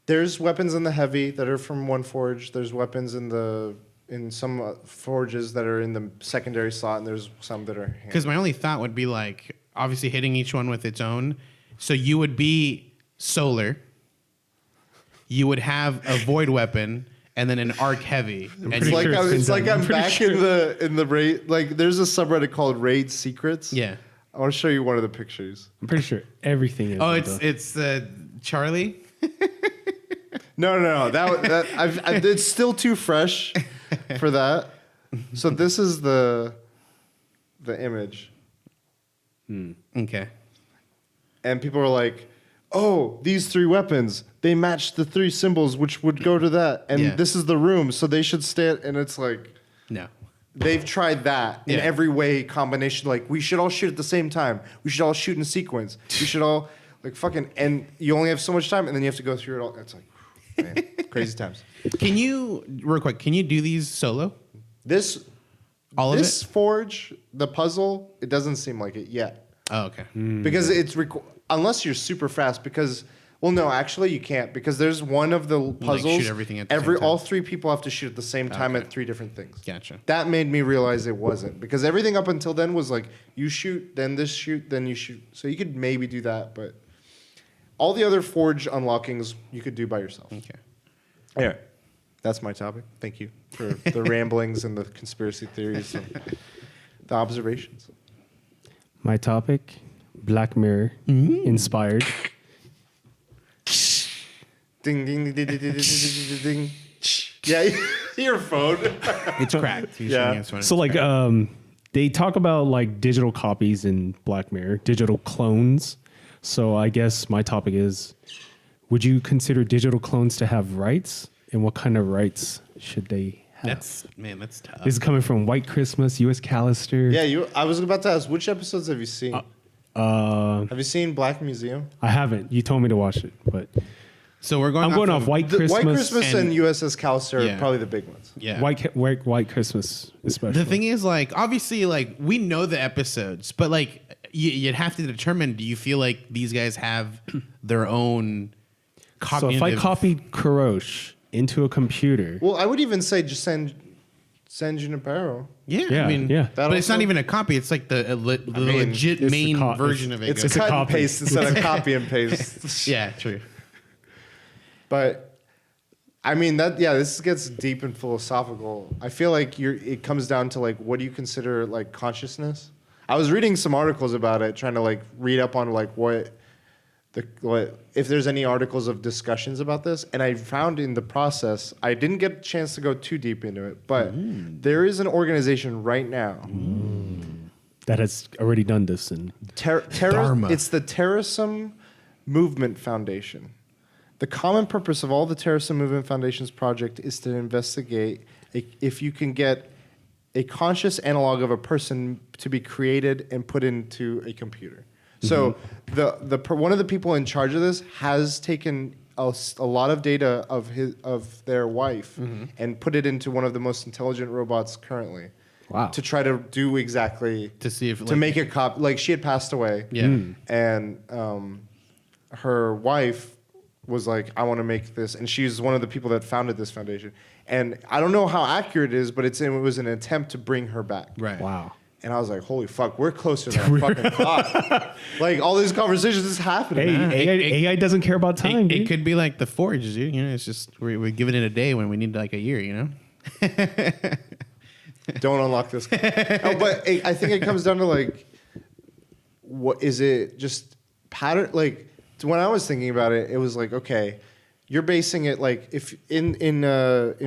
There's weapons in the heavy that are from one forge. There's weapons in some forges that are in the secondary slot, and there's some that are. Because my only thought would be like obviously hitting each one with its own. So you would be solar, you would have a void weapon, and then an arc heavy. It's like I'm back in the raid. Like there's a subreddit called Raid Secrets. Yeah, I want to show you one of the pictures. I'm pretty sure everything is. Oh, it's Charlie. No. It's still too fresh for that. So this is the image. Okay. And people are like, oh, these 3 weapons, they match the 3 symbols, which would go to that. And this is the room, so they should stay. And it's like, no. They've tried that in every way combination. Like, we should all shoot at the same time. We should all shoot in sequence. We should all, and you only have so much time, and then you have to go through it all. It's like, man, crazy times. Can you, real quick, do these solo? This forge, the puzzle, it doesn't seem like it yet. Oh, okay. Because it's unless you're super fast. Because no, actually you can't, because there's one of the puzzles. Shoot everything at the same time. All 3 people have to shoot at the same time at 3 different things. Gotcha. That made me realize it wasn't, because everything up until then was like you shoot, then this shoot, then you shoot. So you could maybe do that, but all the other forge unlockings you could do by yourself. Okay. Anyway, that's my topic. Thank you for the ramblings and the conspiracy theories and the observations. My topic, Black Mirror inspired. Ding, ding, ding, ding, ding, ding, ding, ding. Yeah, your phone. It's cracked. Yeah. So they talk about like digital copies in Black Mirror, digital clones. So I guess my topic is, would you consider digital clones to have rights? And what kind of rights should they have? That's tough. This is coming from White Christmas, U.S. Callister. Yeah, I was about to ask, which episodes have you seen? Have you seen Black Museum? I haven't. You told me to watch it, but so I'm going off White Christmas. White Christmas and USS Callister are probably the big ones. Yeah, White Christmas especially. The thing is, like, obviously, like, we know the episodes, but like you'd have to determine, do you feel like these guys have their own cognitive... So if I copied Kurosh into a computer... Well, I would even say just San Junipero. Yeah, I mean, but it's not even a copy. It's like the legit main version of it. It's a cut and paste instead of copy and paste. Yeah, true. But I mean this gets deep and philosophical. I feel like it comes down to like, what do you consider like consciousness? I was reading some articles about it, trying to like read up on like what if there's any articles of discussions about this. And I found in the process, I didn't get a chance to go too deep into it, but there is an organization right now that has already done this. And Dharma. It's the Terrorism Movement Foundation. The common purpose of all the Terrorism Movement Foundation's project is to investigate if you can get a conscious analog of a person to be created and put into a computer. So one of the people in charge of this has taken a lot of data of their wife and put it into one of the most intelligent robots currently. Wow. To try to do exactly To see if, to like- make a cop. Like she had passed away. Yeah. And her wife was like, I want to make this, and she's one of the people that founded this foundation. And I don't know how accurate it is, but it was an attempt to bring her back. Right. wow. And I was like, holy fuck, we're closer than I fucking thought. Like, all these conversations is happening. Hey, AI doesn't care about time, It dude. could be like the Forge, you know. It's just we're giving it a day when we need like a year, you know. Don't unlock this. No, but I think it comes down to, like, what is it just pattern? Like, when I was thinking about it, it was like, okay, you're basing it like if in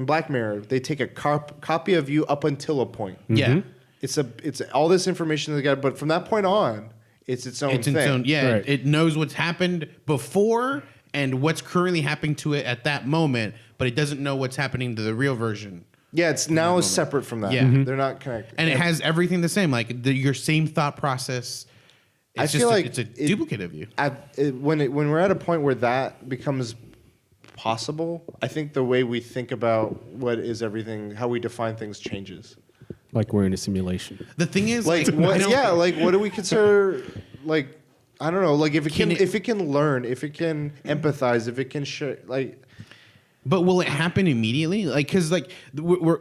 Black Mirror, they take a copy of you up until a point. Yeah. It's all this information they got, but from that point on, it's its own thing. Right. It knows what's happened before and what's currently happening to it at that moment, but it doesn't know what's happening to the real version. Yeah, it's now separate from that. Yeah. Mhm. They're not connected. And it has everything the same, like your same thought process. I It's feel just like it's a duplicate of you. When we're at a point where that becomes possible, I think the way we think about what is everything, how we define things changes. Like we're in a simulation. The thing is, Like, I what, don't- yeah, like what do we consider? Like, I don't know. Like, if it Can can, it- if it can learn, if it can empathize, if it can share, like, But will it happen immediately? Like, because like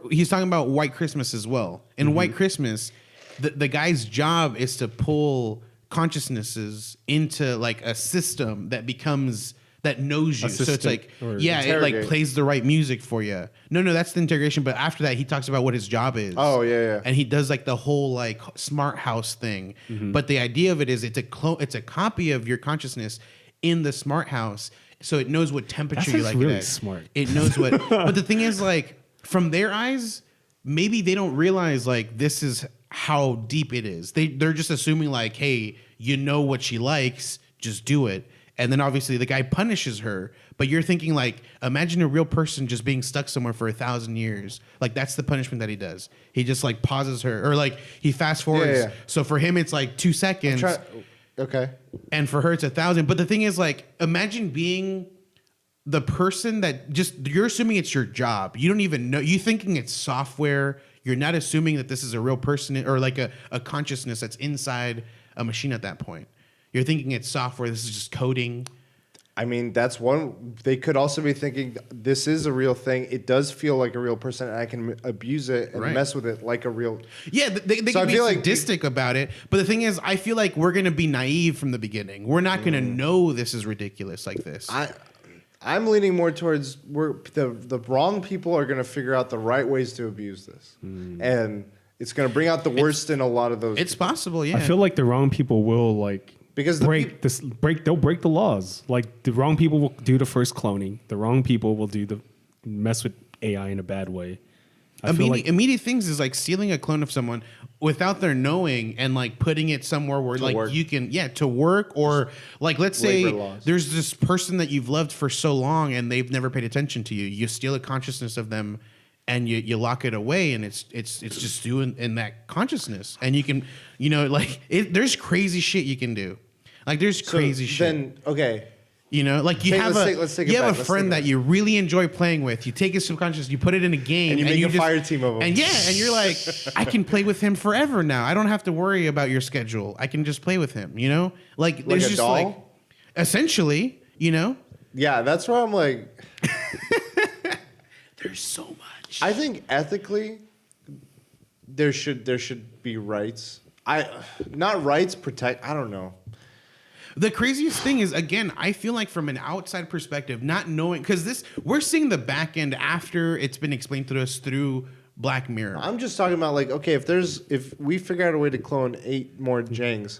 he's talking about White Christmas as well. In White Christmas, the guy's job is to pull consciousnesses into like a system that becomes that knows you. So it's Assistant like, or yeah, it like interrogate. plays the right music for you. No, that's the integration. But after that, he talks about what his job is. Oh, yeah. And he does like the whole like smart house thing. But the idea of it is it's a copy of your consciousness in the smart house. So it knows what temperature That's you like really it at. smart. It knows what. But the thing is, like, from their eyes, maybe they don't realize like this is how deep it is. They're just assuming like, hey, you know what she likes, just do it. And then obviously the guy punishes her. But you're thinking like, imagine a real person just being stuck somewhere for 1,000 years. Like that's the punishment that he does. He just like pauses her, or like he fast forwards. Yeah. So for him, it's like 2 seconds. Okay. And for her, it's 1,000. But the thing is, like, imagine being the person that just you're assuming it's your job. You don't even know. You thinking it's software. You're not assuming that this is a real person or like a consciousness that's inside a machine at that point. You're thinking it's software. This is just coding. I mean, that's one. They could also be thinking this is a real thing. It does feel like a real person, and I can abuse it and Right. mess with it like a real. Yeah, they So I can be feel like- sadistic about it. But the thing is, I feel like we're going to be naive from the beginning. We're not going to know this is ridiculous like this. I'm leaning more towards the wrong people are going to figure out the right ways to abuse this, and it's going to bring out the worst in a lot of those. It's possible, yeah. I feel like the wrong people will like Because they'll break the laws. Like the wrong people will do the first cloning. The wrong people will do the mess with AI in a bad way. I feel like Immediate things is like stealing a clone of someone without their knowing and like putting it somewhere where like work. you can to work, or like let's say Labor laws. there's this person that you've loved for so long and they've never paid attention to you. You steal a consciousness of them and you lock it away, and it's just doing in that consciousness, and you can like there's crazy shit you can do. Like there's crazy shit. Then okay, Like you have let's take it you have back. a Let's friend take it that back. you really enjoy playing with. You take his subconscious, you put it in a game, And you make you a fire team of 'em. And and you're like, I can play with him forever now. I don't have to worry about your schedule. I can just play with him. Like there's a just doll? like, essentially, yeah, that's where I'm like. there's so much. I think ethically, there should be rights. Not rights protect. I don't know. The craziest thing is, again, I feel like from an outside perspective, not knowing, because we're seeing the back end after it's been explained to us through Black Mirror. I'm just talking about like, okay, if we figure out a way to clone 8 more Jangs,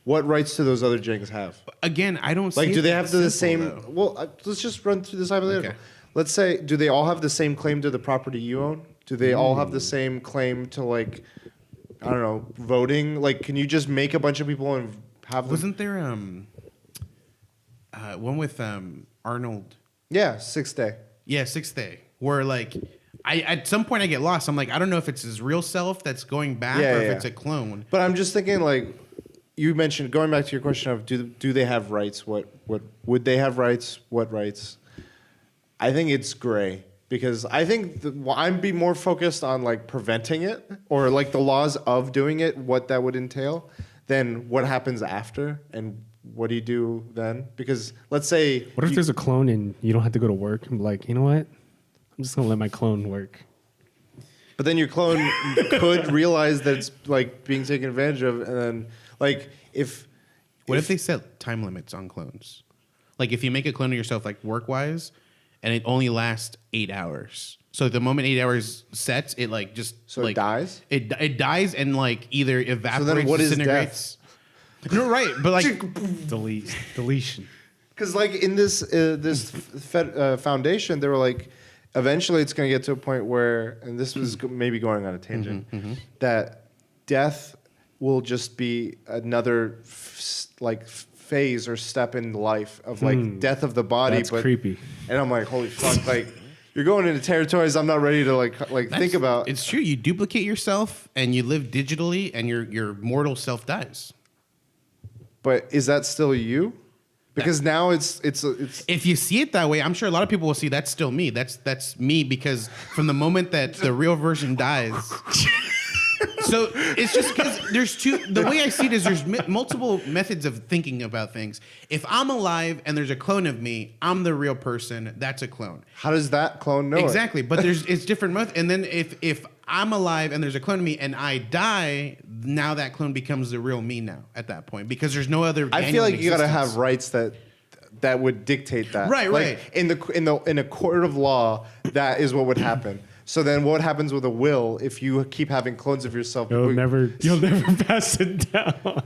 what rights do those other Jengs have? Again, I don't Like, see do it they that have the simple, same? though. Well, let's just run through this hypothetical. Okay. Let's say, do they all have the same claim to the property you own? Do they all have the same claim to, like, I don't know, voting? Like, can you just make a bunch of people and have them? Wasn't there one with Arnold? Yeah, 6th Day. Yeah, Sixth Day, where like I at some point I get lost. I'm like, I don't know if it's his real self that's going back Yeah, or if yeah. it's a clone. But I'm just thinking, like, you mentioned, going back to your question of do they have rights? What would they have rights? What rights? I think it's gray because I think I'd be more focused on like preventing it or like the laws of doing it, what that would entail, than what happens after and what do you do then? Because let's say, What if there's a clone and you don't have to go to work? I'm like, you know what? I'm just gonna let my clone work. but then your clone could realize that it's like being taken advantage of, and then like What if they set time limits on clones? Like if you make a clone of yourself, like work wise, and it only lasts 8 hours. So the moment 8 hours sets, it like just So like it dies? It dies and like either evaporates, what is disintegrates. No, right, but like Deletion. Because like in this foundation, they were like, eventually it's going to get to a point where, and this was maybe going on a tangent, that death will just be another phase or step in life of like death of the body. That's creepy. And I'm like, holy fuck, like you're going into territories I'm not ready to like think about. It's true. You duplicate yourself and you live digitally, and your mortal self dies. But is that still you? Because now it's If you see it that way, I'm sure a lot of people will see that's still me. That's me because from the moment that the real version dies. So it's just because there's the way I see it is there's multiple methods of thinking about things. If I'm alive and there's a clone of me, I'm the real person. That's a clone. how does that clone know Exactly. But it's different methods. And then if I'm alive and there's a clone of me and I die, now that clone becomes the real me now at that point because there's no other. I feel like you got to existence. have rights that would dictate that. Right, like, right. In a court of law, that is what would happen. So then, what happens with a will if you keep having clones of yourself? You'll never pass it down.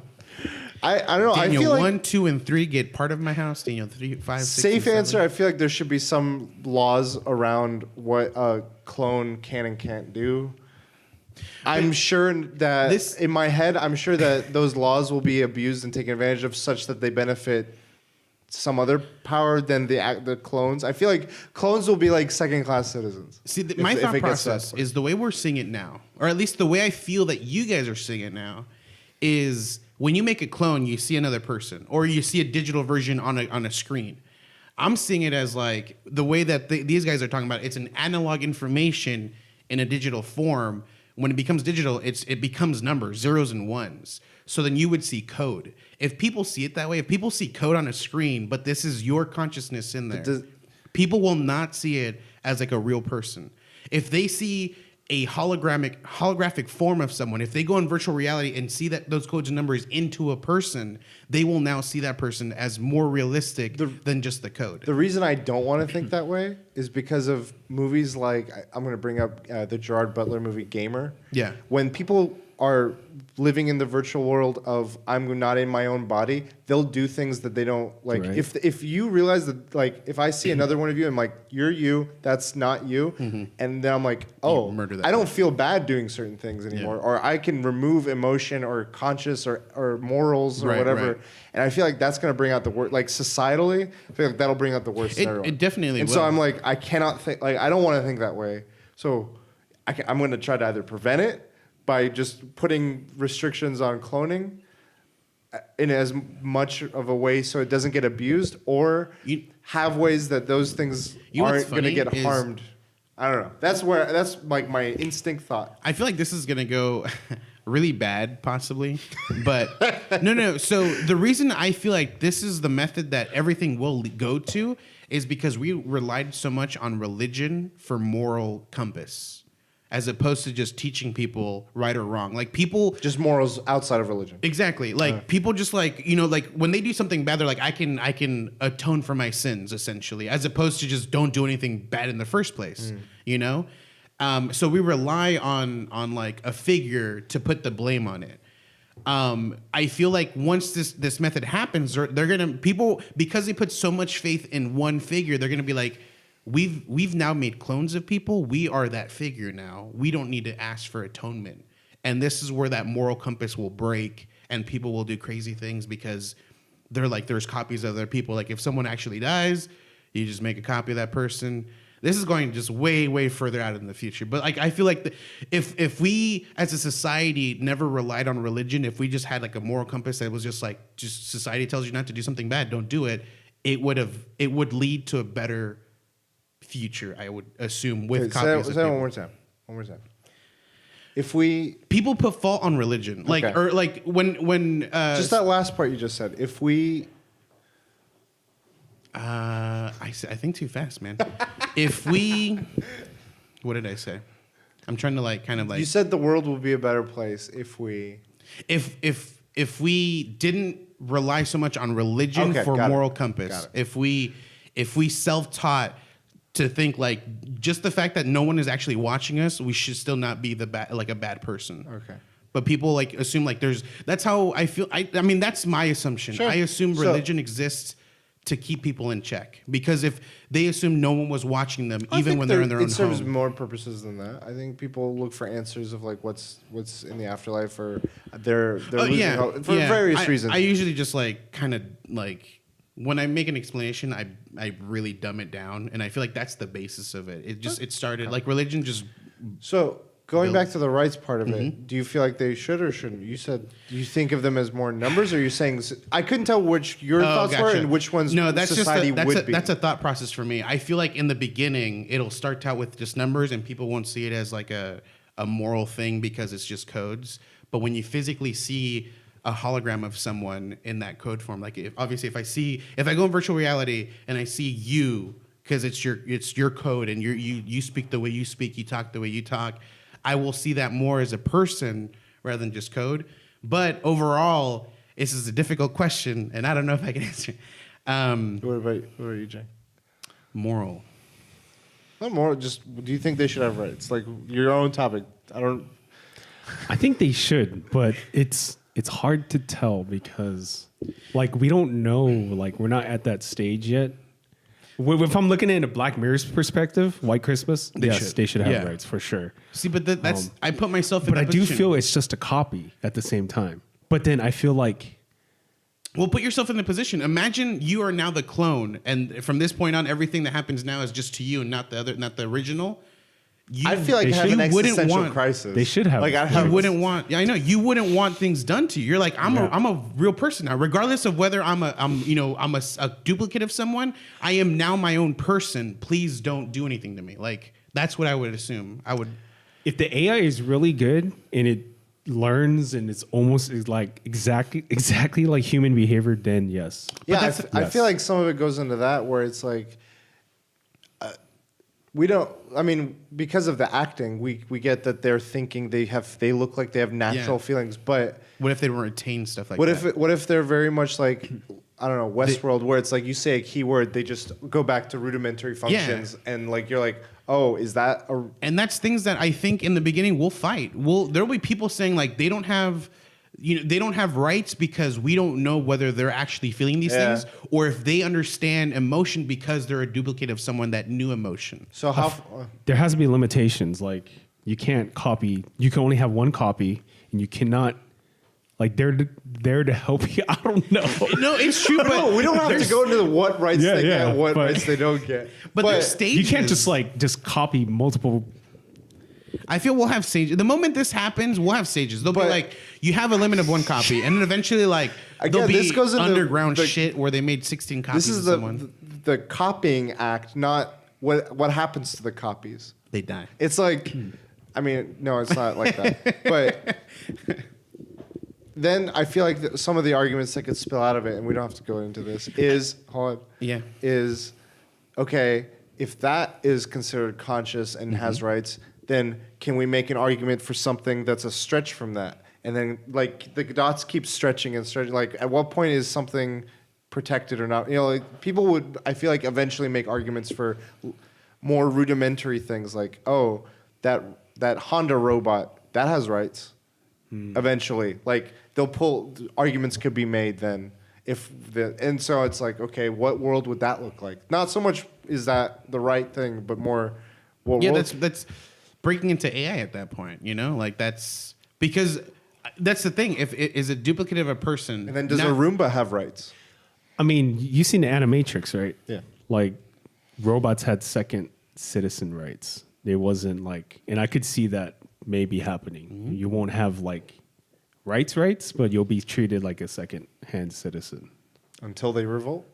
I don't know. Daniel I feel like 1, 2, and 3 get part of my house. Daniel 3, 5, 6, safe and 7. answer. I feel like there should be some laws around what a clone can and can't do. I'm sure that in my head, I'm sure that those laws will be abused and taken advantage of, such that they benefit some other power than the clones. I feel like clones will be like second-class citizens. See, my thought process is the way we're seeing it now, or at least the way I feel that you guys are seeing it now, is when you make a clone, you see another person, or you see a digital version on a screen. I'm seeing it as like the way that these guys are talking about. It's an analog information in a digital form. When it becomes digital, it becomes numbers, zeros and ones. So then you would see code. If people see it that way, if people see code on a screen, but this is your consciousness in there, people will not see it as like a real person. If they see a holographic form of someone, if they go in virtual reality and see that those codes and numbers into a person, they will now see that person as more realistic than just the code. The reason I don't want to think that way is because of movies like, I'm going to bring up the Gerard Butler movie Gamer. Yeah. When people are living in the virtual world of I'm not in my own body, they'll do things that they don't like. Right. If you realize that, like, if I see another one of you, I'm like, you're you, that's not you, and then I'm like, oh, murder that I don't feel bad doing certain things anymore, Yeah. or I can remove emotion or conscious or morals or Right, whatever, right. and I feel like that's gonna bring out the worst. Like societally, I feel like that'll bring out the worst. in everyone. It definitely And will. so I'm like, I cannot think. Like, I don't want to think that way. So I'm going to try to either prevent it by just putting restrictions on cloning in as much of a way so it doesn't get abused, or have ways that those things aren't going to get harmed. I don't know. That's like my instinct thought. I feel like this is going to go really bad, possibly. But no. So the reason I feel like this is the method that everything will go to is because we relied so much on religion for moral compass, as opposed to just teaching people right or wrong. Like people Just morals outside of religion. exactly like people just like, you know, like when they do something bad, they're like, I can atone for my sins, essentially, as opposed to just don't do anything bad in the first place. You know, so we rely on like a figure to put the blame on it. I feel like once this method happens, they're gonna people because they put so much faith in one figure, they're gonna be like, we've now made clones of people. We are that figure now. We don't need to ask for atonement. And this is where that moral compass will break, and people will do crazy things because they're like, there's copies of other people. Like if someone actually dies, you just make a copy of that person. This is going just way, way further out in the future. But like, I feel like if we as a society never relied on religion, if we just had like a moral compass that was just like, just society tells you not to do something bad, don't do it. It would lead to a better future, I would assume, with copies say of that people. one more time. One more time. If we People put fault on religion, like Okay. or like when just that last part you just said, if we I think too fast, man. If we, what did I say? I'm trying to like kind of like you said the world will be a better place if we if we didn't rely so much on religion Okay, for got it. moral Got compass, it. if we self-taught to think like just the fact that no one is actually watching us, we should still not be like a bad person. Okay. But people like assume like that's how I feel. I mean that's my assumption. Sure. I assume So- religion exists to keep people in check because if they assume no one was watching them, I even think when they're in their own it serves home. more purposes than that. I think people look for answers of like what's in the afterlife, or they're losing hope for various reasons. I usually just like kind of like when I make an explanation, I really dumb it down, and I feel like that's the basis of it. It started like religion just. So going Build. back to the rights part of it, do you feel like they should or shouldn't? You said you think of them as more numbers, or you're saying I couldn't tell which your thoughts were gotcha. and which ones no, that's society just would be. That's a thought process for me. I feel like in the beginning it'll start out with just numbers, and people won't see it as like a moral thing because it's just codes. But when you physically see a hologram of someone in that code form, like if I go in virtual reality and I see you because it's your code and you speak the way you speak, you talk the way you talk, I will see that more as a person rather than just code. But overall, this is a difficult question, and I don't know if I can answer. What about you, Jay? Moral. Not more. Just do you think they should have rights? Like your own topic. I think they should, but it's hard to tell because like we don't know, like we're not at that stage yet. If I'm looking at it in a Black Mirror's perspective, White Christmas, they should have Yeah. rights for sure. See, but that's I put myself in But that I do position. feel it's just a copy at the same time. But then I feel like Well, put yourself in the position. Imagine you are now the clone, and from this point on, everything that happens now is just to you and not the original. I feel like I have an existential crisis. They should have. Like I You have. You wouldn't want. Yeah, I know. You wouldn't want things done to you. You're like, I'm a real person now, regardless of whether I'm a duplicate of someone. I am now my own person. Please don't do anything to me. Like that's what I would assume. I would. if the AI is really good and it learns and it's almost is like exactly like human behavior, then yes. Yeah, I yes. feel like some of it goes into that where it's like we don't. I mean, because of the acting, we get that they're thinking they look like they have natural feelings, but What if they don't retain stuff like what that? what if they're very much like I don't know Westworld, where it's like you say a keyword, they just go back to rudimentary functions, and like you're like, oh, is that a And that's things that I think in the beginning we'll fight. There'll be people saying like they don't have rights because we don't know whether they're actually feeling these things or if they understand emotion because they're a duplicate of someone that knew emotion. so how? There has to be limitations. Like you can't copy. You can only have one copy, and you cannot. Like they're there to help you. I don't know. No, it's true, but No, we don't have to go into what rights Yeah, they yeah, get, what but- rights they don't get. but there's stages. You can't just copy multiple. I feel we'll have stages. The moment this happens, we'll have stages. They'll be But- like, you have a limit of one copy, and then eventually, like, Again, there'll be this goes into underground the- shit where they made 16 copies This is of someone. the copying act, not what happens to the copies. They die. It's like, I mean, no, it's not like that. But then I feel like some of the arguments that could spill out of it, and we don't have to go into this, is okay, if that is considered conscious and has rights, then can we make an argument for something that's a stretch from that? And then like the dots keep stretching and stretching. Like at what point is something protected or not? You know, like people would, I feel like, eventually make arguments for more rudimentary things like, oh, that Honda robot, that has rights. eventually. Like arguments could be made then and so it's like, okay, what world would that look like? Not so much is that the right thing, but more that's breaking into AI at that point, like that's because that's the thing. If it is a duplicate of a person, and then does a Roomba have rights? I mean, you seen the Animatrix, right? Yeah. Like robots had second citizen rights. It wasn't like, and I could see that maybe happening. Mm-hmm. You won't have like rights, but you'll be treated like a second-hand citizen until they revolt.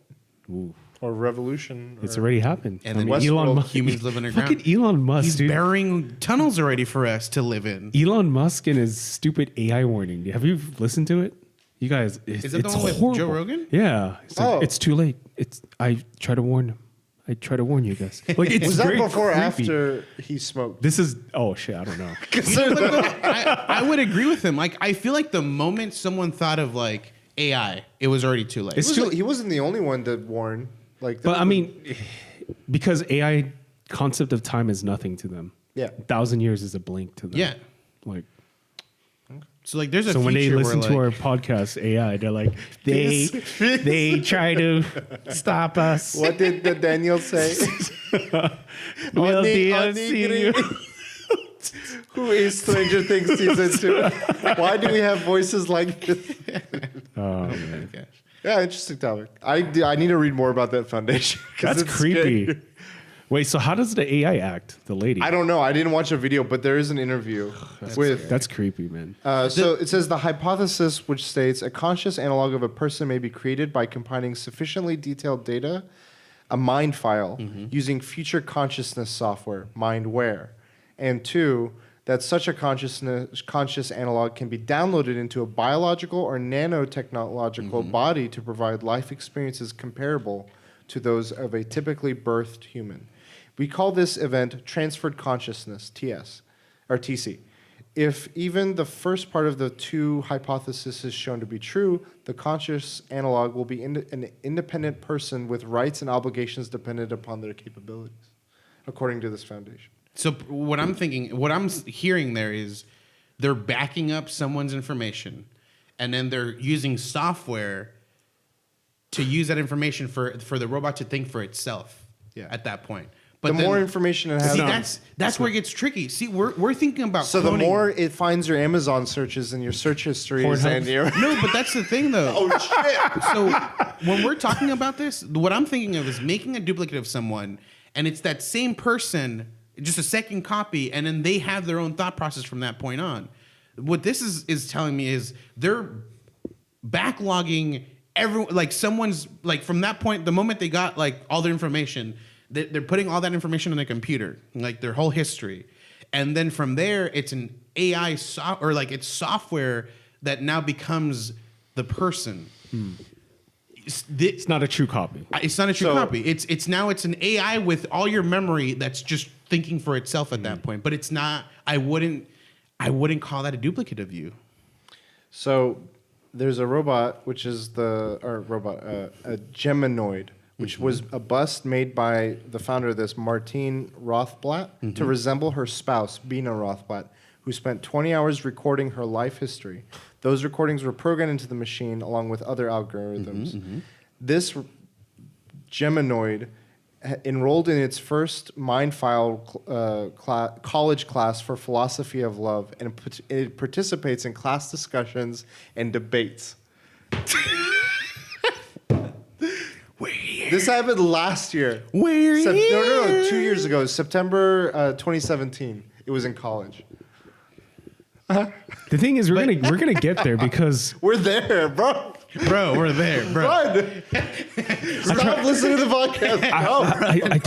Ooh. Or revolution. It's already happened. And then Elon Musk, humans live underground. Fucking Elon Musk, He's burying tunnels already for us to live in. Elon Musk and his stupid AI warning. Have you listened to it? You guys, is that the one horrible. with Joe Rogan? Yeah. It's too late. I try to warn him. I try to warn you guys. Like, it's was that very before or creepy. after he smoked? This is, oh shit, I don't know. I would agree with him. Like, I feel like the moment someone thought of like AI, it was already too late. He wasn't the only one to warn. Like, but I mean, because AI concept of time is nothing to them. Yeah. 1,000 years is a blink to them. Yeah. Like, so like there's a so when they future listen where, to our like, podcast AI, they're like they try to stop us. What did the Daniel say? We'll see you. Who is Stranger Things season 2? Why do we have voices like this? Oh man, gosh. Yeah, interesting topic. I need to read more about that foundation. that's it's creepy. scary. Wait, so how does the AI act? The lady? I don't know. I didn't watch a video, but there is an interview with. That's creepy, man. So it says the hypothesis, which states a conscious analog of a person may be created by combining sufficiently detailed data, a mind file, using future consciousness software, mindware, and 2, that such a conscious analog can be downloaded into a biological or nanotechnological body to provide life experiences comparable to those of a typically birthed human. We call this event transferred consciousness, TS, or TC. If even the first part of the 2 hypotheses is shown to be true, the conscious analog will be an independent person with rights and obligations dependent upon their capabilities, according to this foundation. So what I'm hearing there is they're backing up someone's information, and then they're using software to use that information for the robot to think for itself. Yeah. At that point. But the more information it has, see, that's where it gets tricky. See, we're thinking about so cloning. the more it finds your Amazon searches and your search histories and your No, but that's the thing though. oh shit. So when we're talking about this, what I'm thinking of is making a duplicate of someone, and it's that same person, just a second copy, and then they have their own thought process from that point on. What this is telling me is they're backlogging someone's from that point, the moment they got like all their information, they're putting all that information on their computer, like their whole history, and then from there it's an AI it's software that now becomes the person. It's not a true copy. It's not a true copy. It's an AI with all your memory that's just thinking for itself at that point. But it's not. I wouldn't call that a duplicate of you. So there's a robot, which is a Geminoid, which was a bust made by the founder of this, Martine Rothblatt, to resemble her spouse, Bina Rothblatt, who spent 20 hours recording her life history. Those recordings were programmed into the machine along with other algorithms. This Geminoid enrolled in its first Mindfile college class for philosophy of love, and it participates in class discussions and debates. This happened last year. No, 2 years ago, September 2017. It was in college. The thing is, we're gonna get there because We're there, bro. Bro, we're there, bro. Run. Stop listening to the podcast.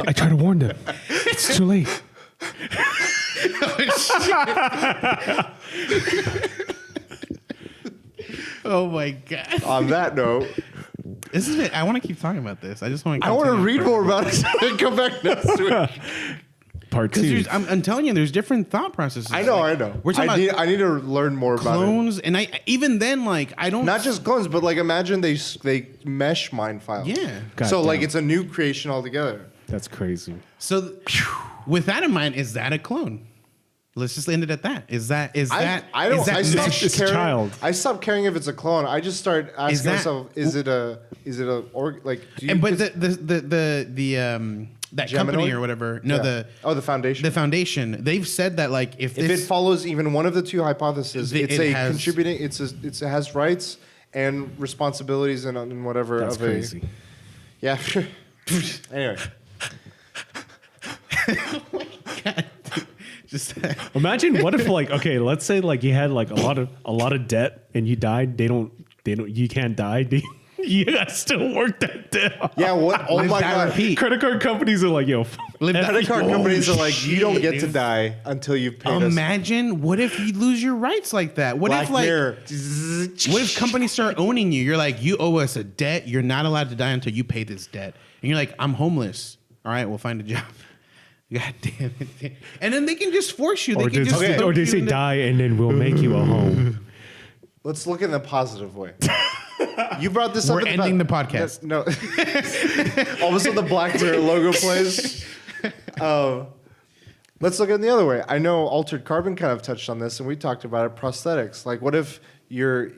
I try to warn them. It's too late. Oh my god. On that note, This is it. I want to keep talking about this. I just want to. I want to read more about it and come back next week. Part 2. I'm telling you, there's different thought processes. I know. We're talking I need to learn more about it. clones, and even then, I don't. Not just clones, but imagine they mesh mind files. Yeah. So Goddamn. it's a new creation altogether. That's crazy. So, with that in mind, is that a clone? Let's just end it at that. Is that I don't. is that I stopped mesh? It's a caring. child. I stopped caring if it's a clone. I just start asking that- myself, is it a like? Do you, And but 'cause- that company Geminoid? or whatever. No, Yeah. the foundation. the foundation. They've said that like if If this it follows even one of the two hypotheses, It it's a has- contributing. It has rights and responsibilities and whatever. That's of crazy. Yeah. Anyway, God, just Imagine what if like okay, let's say like you had like a lot of debt and you died. They don't you can't die. You gotta still work that debt. yeah. What? Oh Live, my die, god. repeat. Credit card companies are like, yo, Live, die, Credit card Oh, companies are like, you don't get to dude. die until you've paid us. imagine what if you lose your rights like that? What Black if like Mirror. what if companies start owning you? You're like, you owe us a debt. You're not allowed to die until you pay this debt. And you're like, I'm homeless. All right, we'll find a job. God damn it. And then they can just force you. They or can they, just Okay. or they you say into- die and then we'll make you a home. Let's look in the positive way. You brought this We're up. ending the podcast. No. All of a sudden, the Black Mirror logo plays. Let's look at it the other way. I know Altered Carbon kind of touched on this, and we talked about it. Prosthetics. Like, what if you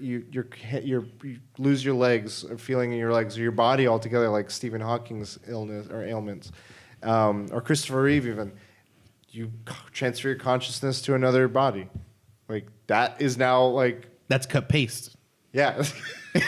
lose your legs, or feeling in your legs, or your body altogether, like Stephen Hawking's illness or ailments, or Christopher Reeve even. You transfer your consciousness to another body. Like that is now like. That's cut paste. Yeah. You're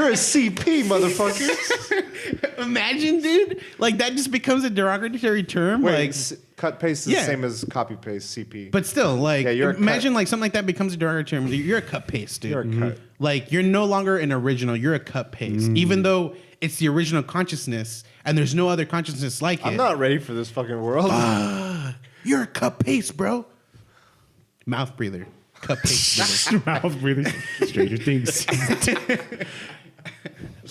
a CP, motherfucker. Imagine, dude. Like that just becomes a derogatory term. Wait, like, cut paste is Yeah. the same as copy paste, CP. but still, like, Yeah, you're a imagine cut. like something like that becomes a derogatory term. You're a cut paste, dude. You're a cut. Like you're no longer an original. You're a cut paste, even though it's the original consciousness and there's no other consciousness like I'm it. not ready for this fucking world. You're a cut paste, bro. Mouth breather. Cut paste breather. Mouth breathing. Stranger Things.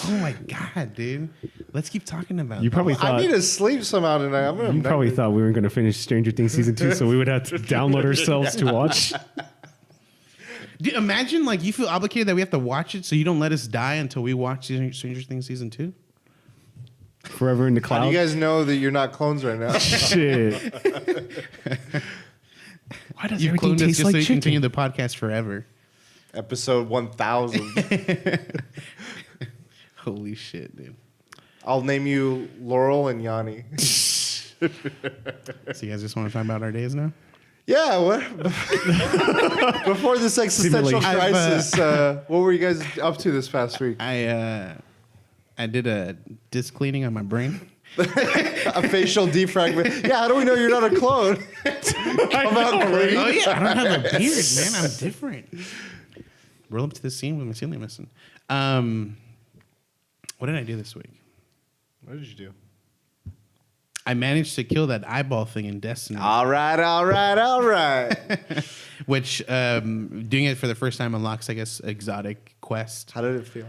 Oh my god, dude. Let's keep talking about You that. probably I thought need to sleep somehow tonight. you probably thought we weren't going to finish Stranger Things season 2, so we would have to download ourselves to watch. Dude, imagine like you feel obligated that we have to watch it so you don't let us die until we watch Stranger Things season 2. Forever in the How cloud. do you guys know that you're not clones right now? Shit. Why does You've everything cloned us taste just like so you chicken? continue the podcast forever. Episode 1000. Holy shit, dude. I'll name you Laurel and Yanni. So you guys just want to talk about our days now? Yeah, what? Before this existential Simulation. crisis, what were you guys up to this past week? I did a disc cleaning on my brain. A facial defragment. Yeah, how do we know you're not a clone? Come out green. Oh yeah, I don't have a beard, man. I'm different. Roll up to the scene with my ceiling missing. What did I do this week? What did you do? I managed to kill that eyeball thing in Destiny. All right. Which doing it for the first time unlocks, I guess, exotic quest. How did it feel?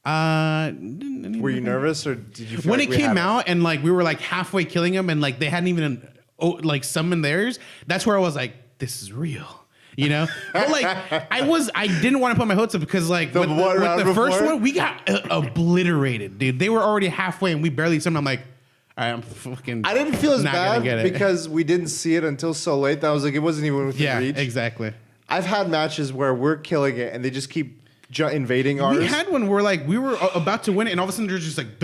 Were Were you nervous or did you feel when like it we came had out and like we were like halfway killing them and like they hadn't even like summoned theirs? That's where I was like, this is real. You know, but like I didn't want to put my hopes up because like with the first before? one we got obliterated, dude. They were already halfway and we barely summoned. I'm like, all right, I'm fucking. I didn't feel as not gonna get bad it. because we didn't see it until so late that I was like, it wasn't even within Yeah, reach. exactly. I've had matches where we're killing it and they just keep invading ours. We had one where like we were about to win it and all of a sudden they're just like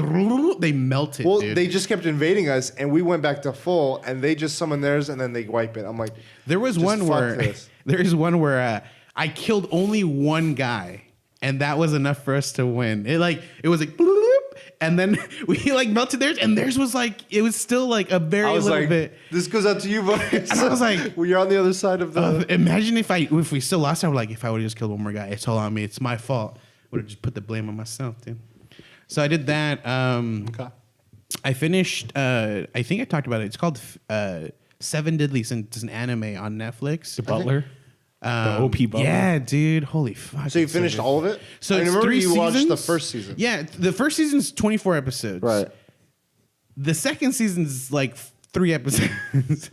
they melted. Well, dude. they just kept invading us, and we went back to full, and they just summon theirs, and then they wipe it. I'm like, There was just one fuck where this. there is one where I killed only one guy, and that was enough for us to win. It was like, bloop, and then we like melted theirs, and theirs was like it was still like a very I was little like, bit. this goes out to you, boys. And I was like, well, you're on the other side of the. Imagine if we still lost. I would like if I would have just killed one more guy. It's all on me. It's my fault. Would have just put the blame on myself, dude. So I did that. Okay. I finished. I think I talked about it. It's called Seven Deadly Sins. It's an anime on Netflix. The butler. The OP butler. Yeah, dude. Holy fuck. So you it's finished good. all of it? So I it's remember 3 you watched the seasons. first season. Yeah, the first season's 24 episodes. Right. The second season's like 3 episodes.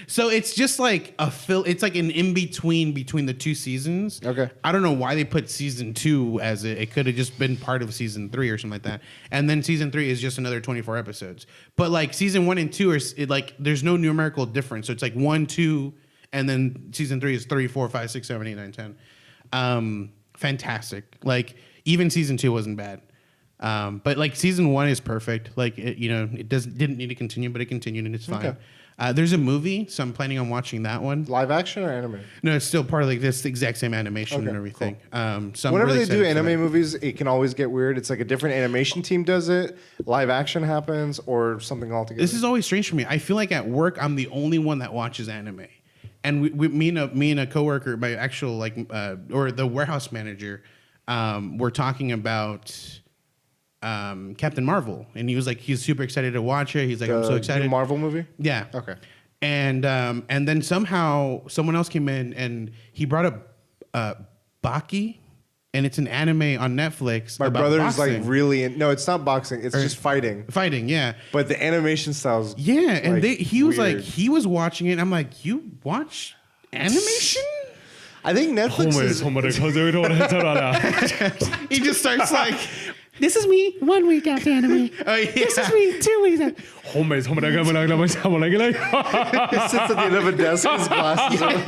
So it's just like it's like an in-between between the 2 seasons. Okay. I don't know why they put season 2 as it could have just been part of season 3 or something like that. And then season 3 is just another 24 episodes. But like season 1 and 2 there's no numerical difference. So it's like 1, 2, and then season 3 is 3, 4, 5, 6, 7, 8, 9, 10. Fantastic. Like even season 2 wasn't bad. But like season 1 is perfect. Like it didn't need to continue, but it continued and it's fine. Okay. There's a movie, so I'm planning on watching that one. Live action or anime? No, it's still part of like this exact same animation and everything. Cool. So I'm Whenever really they do excited for anime that. movies, it can always get weird. It's like a different animation team does it, live action happens, or something altogether. This is always strange for me. I feel like at work I'm the only one that watches anime, and me and a coworker, my actual or the warehouse manager, were talking about Captain Marvel, and he was like, he's super excited to watch it. He's like, I'm so excited. New Marvel movie? Yeah. Okay. And then somehow someone else came in and he brought up Baki, and it's an anime on Netflix. My about brother's boxing. like really no, it's not boxing. It's just fighting. Fighting, yeah. But the animation style's Yeah, and like, he was weird. like, he was watching it. And I'm like, you watch animation? I think Netflix is. He just starts like, This is me 1 week after anime. oh yeah. This is me 2 weeks after. He sits at the end of a desk with his glasses on.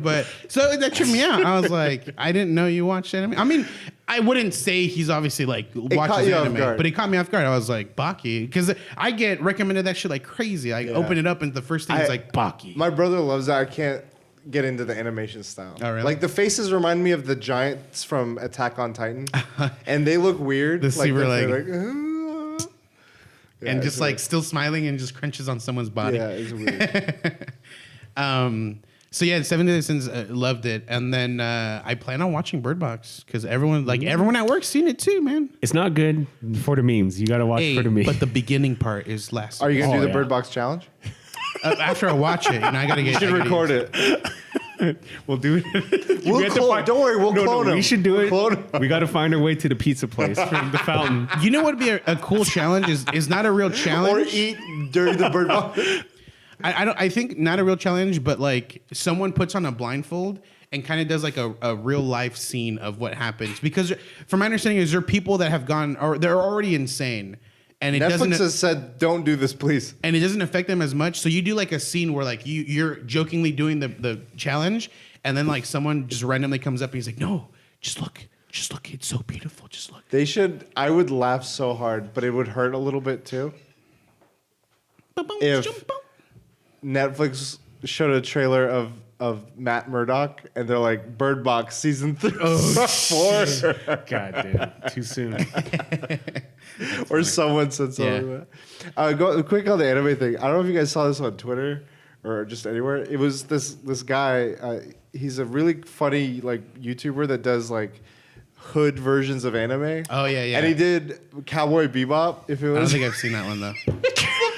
But so that tripped me out. I was like, I didn't know you watched anime. I mean, I wouldn't say he's obviously like caught watches you off anime, guard. but it caught me off guard. I was like, Baki, because I get recommended that shit like crazy. I open it up and the first thing is like Baki. My brother loves that. I can't get into the animation style. Oh, really? Like the faces remind me of the giants from Attack on Titan, and they look weird. The like super they're leg. Yeah, and it's just like weird. still smiling and just crunches on someone's body. Yeah, it's weird. So yeah, 7 Deadly Sins, loved it, and then I plan on watching Bird Box because everyone at work's seen it too, man. It's not good for the memes. You got to watch for the memes. But the beginning part is last. Are you gonna do the yeah. Bird Box challenge? After I watch it, and I gotta get. You should record it. We'll do it. We'll clone. Don't worry, we'll clone him. We should do it. We'll clone him. We got to find our way to the pizza place from the fountain. You know what would be a cool challenge is not a real Or challenge. eat during the Bird Box. I think not a real challenge, but like someone puts on a blindfold and kind of does like a real life scene of what happens. Because from my understanding, is there are people that have gone or they're already insane, and it Netflix doesn't. has said, "Don't do this, please." And it doesn't affect them as much. So you do like a scene where like you're jokingly doing the challenge, and then like someone just randomly comes up and he's like, "No, just look, it's so beautiful, just look." They should. I would laugh so hard, but it would hurt a little bit too. If Netflix showed a trailer of Matt Murdock and they're like Bird Box season 3 4 God damn. Too soon. or someone said something like that. Go quick on the anime thing. I don't know if you guys saw this on Twitter or just anywhere. It was this guy. He's a really funny like YouTuber that does like hood versions of anime. Oh yeah. And he did Cowboy Bebop. If it I don't was think I've seen that one though.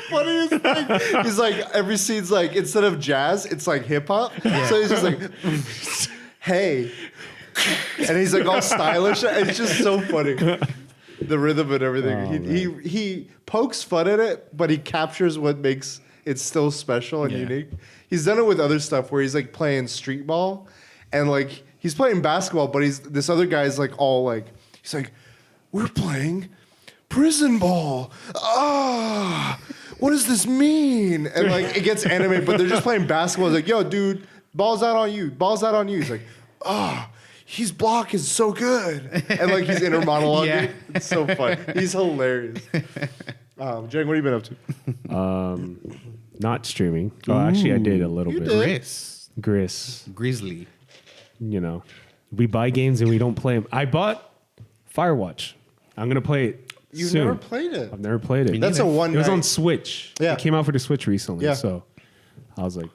funniest thing. He's like, every scene's like, instead of jazz, it's like hip hop. Yeah. So he's just like, hey. And he's like all stylish. It's just so funny. The rhythm and everything. He pokes fun at it, but he captures what makes it still special and unique. He's done it with other stuff where he's like playing street ball and like he's playing basketball, but this other guy's like all like, he's like, we're playing prison ball. What does this mean? And like it gets animated, but they're just playing basketball. It's like, yo, dude, ball's out on you. Ball's out on you. He's like, his block is so good. And like he's inner monologuing. Yeah. It's so fun. He's hilarious. Jen, what have you been up to? Not streaming. Oh, actually, I did a little bit. Gris. Grizzly. You know, we buy games and we don't play them. I bought Firewatch. I'm going to play it You've soon. never played it. I've never played it. That's a one It was night. on Switch. Yeah. It came out for the Switch recently. Yeah. So I was like,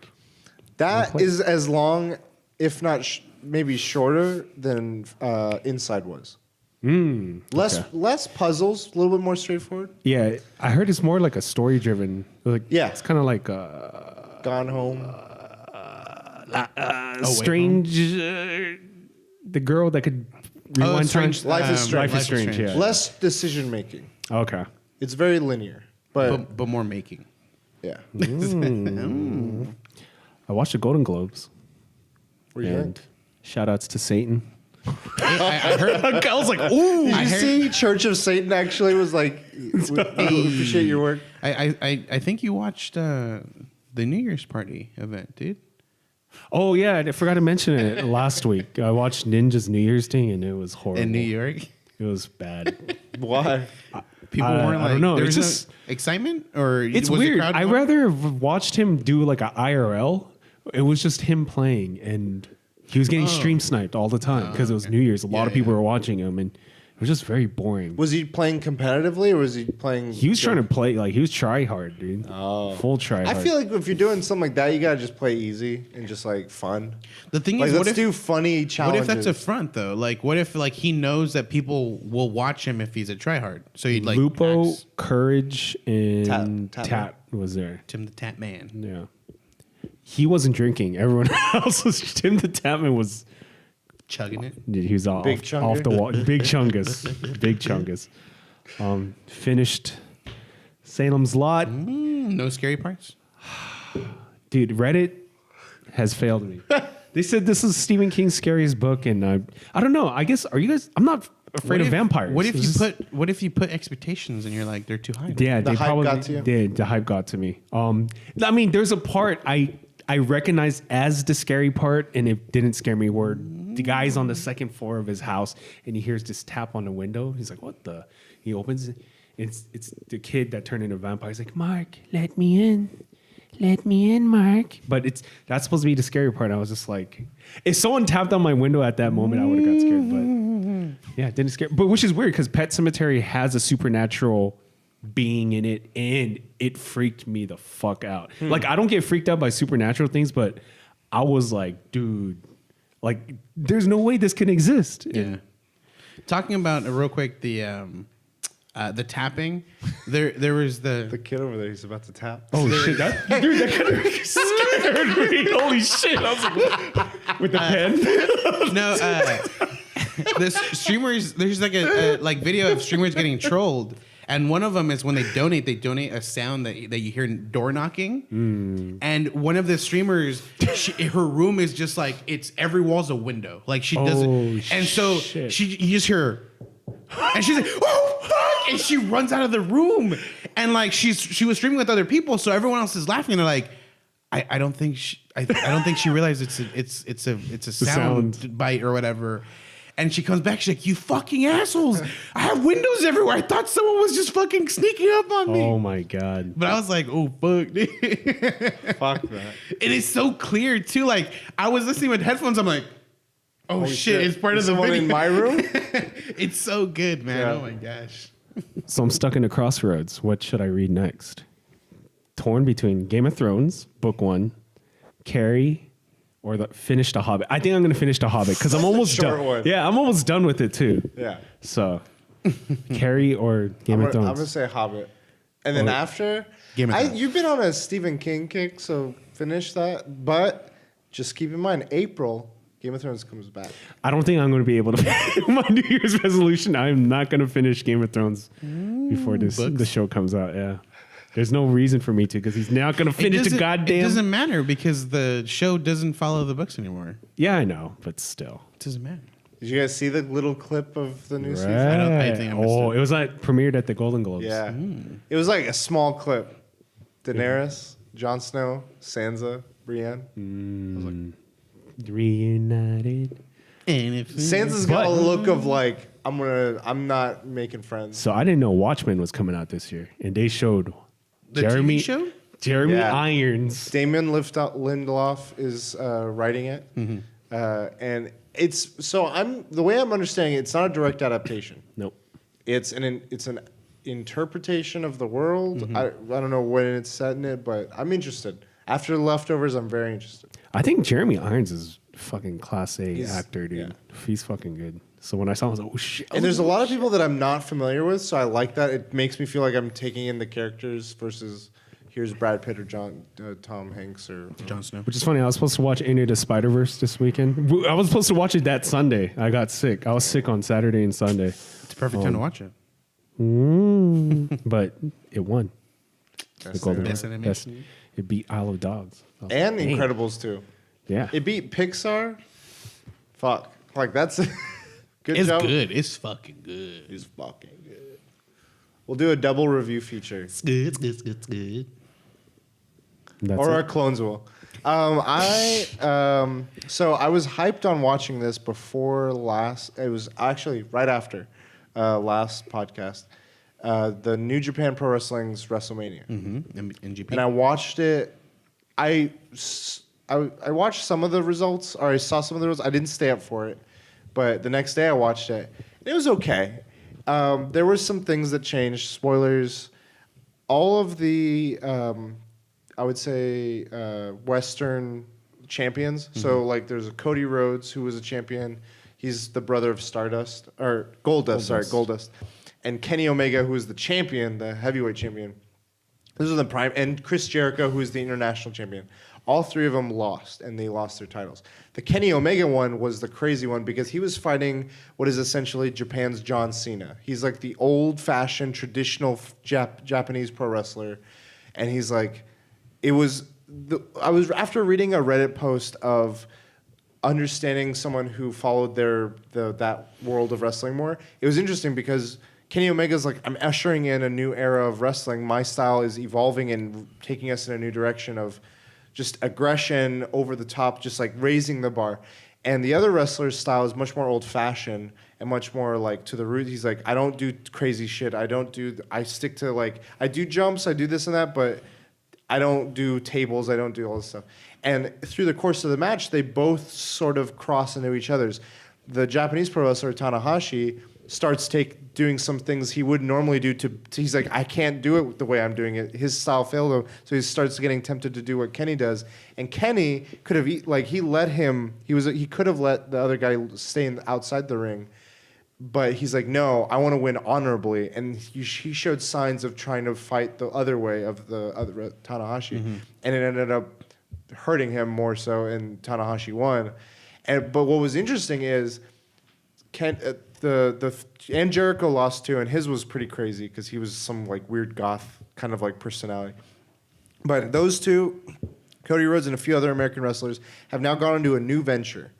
That play it. is as long, if not maybe shorter than Inside was. Less puzzles, a little bit more straightforward. yeah, I heard it's more like a story driven. Like, Yeah. it's kind of like Gone Home. strange. The girl that could rewind time. Strange- Life is Strange. Life is Strange. Yeah. Less decision making. Okay. It's very linear, but But more making. yeah. I watched the Golden Globes. What do you And think? shout outs to Satan. I heard. I was like, ooh. Did I you heard- see Church of Satan actually was like, we appreciate your work. I think you watched the the New Year's party event, dude. Oh yeah, I forgot to mention it last week. I watched Ninja's New Year's thing and it was horrible. In New York, It was bad. Why? people weren't like. I don't know. There It's was just no excitement, or it's was the weird. crowd I going? rather have watched him do like a IRL. It was just him playing, and he was getting stream sniped all the time because it was New Year's. A lot of people were watching him, and it was just very boring. Was he playing competitively, or was he playing? He was trying to play like he was try hard, dude. Oh, full try hard. I feel like if you're doing something like that, you gotta just play easy and just like fun. The thing Like, is, let's do funny what challenges. if that's a front though? Like, what if like he knows that people will watch him if he's a tryhard? So he'd like Lupo, acts Courage, and Tat Tat was there. Tim the Tap Man. Yeah, he wasn't drinking. Everyone else was. Tim the Tatman was. Chugging it. He was off Chungus. the wall. Big Chungus. Big Chungus. Finished Salem's Lot. No scary parts. Dude, Reddit has failed me. They said this is Stephen King's scariest book, and I don't know. I guess are you guys? I'm not afraid of vampires. What if you put expectations and you're like they're too high? Yeah, The they hype probably got to you? did. The hype got to me. I mean, there's a part I recognized as the scary part, and it didn't scare me. Where the guy's on the second floor of his house, and he hears this tap on the window. He's like, "What the?" He opens it. It's the kid that turned into a vampire. He's like, "Mark, let me in. Let me in, Mark." But that's supposed to be the scary part. I was just like, if someone tapped on my window at that moment, I would have got scared. But yeah, it didn't scare. But which is weird because Pet Sematary has a supernatural being in it, and it freaked me the fuck out. Like, I don't get freaked out by supernatural things, but I was like, dude, like, there's no way this can exist. Yeah. Talking about real quick the tapping. There was The kid over there, he's about to tap. Oh shit! That kind of scared me. Holy shit! I was like, with the pen. no. The streamers. There's like a video of streamers getting trolled, and one of them is when they donate a sound that you hear door knocking, and one of the streamers, her room is just like it's every wall's a window, like she doesn't, and so shit. you just hear her, and she's like, oh fuck, and she runs out of the room, and like she was streaming with other people, so everyone else is laughing, and they're like, I don't think she realized it's a sound bite or whatever. And she comes back, she's like, you fucking assholes. I have windows everywhere. I thought someone was just fucking sneaking up on me. Oh my god. But I was like, oh fuck, dude. Fuck that. It is so clear too. Like, I was listening with headphones, I'm like, oh shit, it's part of the Someone video. in my room? It's so good, man. Yeah. Oh my gosh. So I'm stuck in a crossroads. What should I read next? Torn between Game of Thrones, Book 1, Carrie, or finish The Hobbit. I think I'm going to finish The Hobbit because I'm almost short done. one. Yeah, I'm almost done with it too. Yeah. So, Carrie or Game of I'm Thrones. gonna say Hobbit, and then after Game of Thrones. you've been on a Stephen King kick, so finish that. But just keep in mind, April, Game of Thrones comes back. I don't think I'm going to be able to. My New Year's resolution: I'm not going to finish Game of Thrones before the show comes out. Yeah, there's no reason for me to because he's not going to finish the goddamn. It doesn't matter because the show doesn't follow the books anymore. Yeah, I know, but still. It doesn't matter. Did you guys see the little clip of the new season? I think I missed it was like premiered at the Golden Globes. Yeah, it was like a small clip. Daenerys, Jon Snow, Sansa, Brienne. Reunited. Sansa's got a look of like I'm not making friends. So I didn't know Watchmen was coming out this year, and they showed The Jeremy TV show? Jeremy Yeah. Irons. Damon Lindelof is writing it, and it's the way I'm understanding it, it's not a direct adaptation. Nope. It's an interpretation of the world. I don't know when it's set in it, but I'm interested. After The Leftovers, I'm very interested. I think Jeremy Irons is fucking class A actor, dude. yeah. He's fucking good. So when I saw him, I was like, oh shit. And there's a lot of people that I'm not familiar with, so I like that. It makes me feel like I'm taking in the characters versus here's Brad Pitt or Tom Hanks or Jon Snow. Which is funny. I was supposed to watch Into the Spider-Verse this weekend. I was supposed to watch it that Sunday. I got sick. I was sick on Saturday and Sunday. It's a perfect time to watch it. But it won. Best Golden thing Best Globe. animation. It beat Isle of Dogs. I was and like, dang. Incredibles too. Yeah. It beat Pixar. Fuck, like that's good It's job. good. It's fucking good. It's fucking good. We'll do a double review feature. It's good. It's good. It's good. It's good. Or our clones will. So I was hyped on watching this before last. It was actually right after last podcast. The New Japan Pro Wrestling's WrestleMania. NGP. And I watched it. I watched some of the results, or I saw some of the results. I didn't stay up for it, but the next day I watched it. And it was okay. There were some things that changed. Spoilers. All of the, I would say, Western champions. So like, there's a Cody Rhodes who was a champion. He's the brother of Stardust or Goldust. Sorry, Goldust. And Kenny Omega, who is the champion, the heavyweight champion. This is the prime, and Chris Jericho, who is the international champion. All three of them lost, and they lost their titles. The Kenny Omega one was the crazy one because he was fighting what is essentially Japan's John Cena. He's like the old-fashioned, traditional Japanese pro wrestler, and he's like, I was after reading a Reddit post of understanding someone who followed that world of wrestling more. It was interesting because Kenny Omega's like, I'm ushering in a new era of wrestling. My style is evolving and taking us in a new direction of just aggression, over the top, just like raising the bar. And the other wrestler's style is much more old-fashioned and much more like to the root. He's like, I don't do crazy shit. I stick to like, I do jumps, I do this and that, but I don't do tables, I don't do all this stuff. And through the course of the match, they both sort of cross into each other's. The Japanese pro wrestler, Tanahashi, starts doing some things he would normally do he's like, I can't do it the way I'm doing it. His style failed him, so he starts getting tempted to do what Kenny does. And Kenny could have he could have let the other guy stay outside the ring, but he's like, no, I want to win honorably. And he showed signs of trying to fight the other way of the other Tanahashi, and it ended up hurting him more so, and Tanahashi won. But what was interesting is and Jericho lost too, and his was pretty crazy because he was some like weird goth kind of like personality. But those two, Cody Rhodes and a few other American wrestlers, have now gone into a new venture,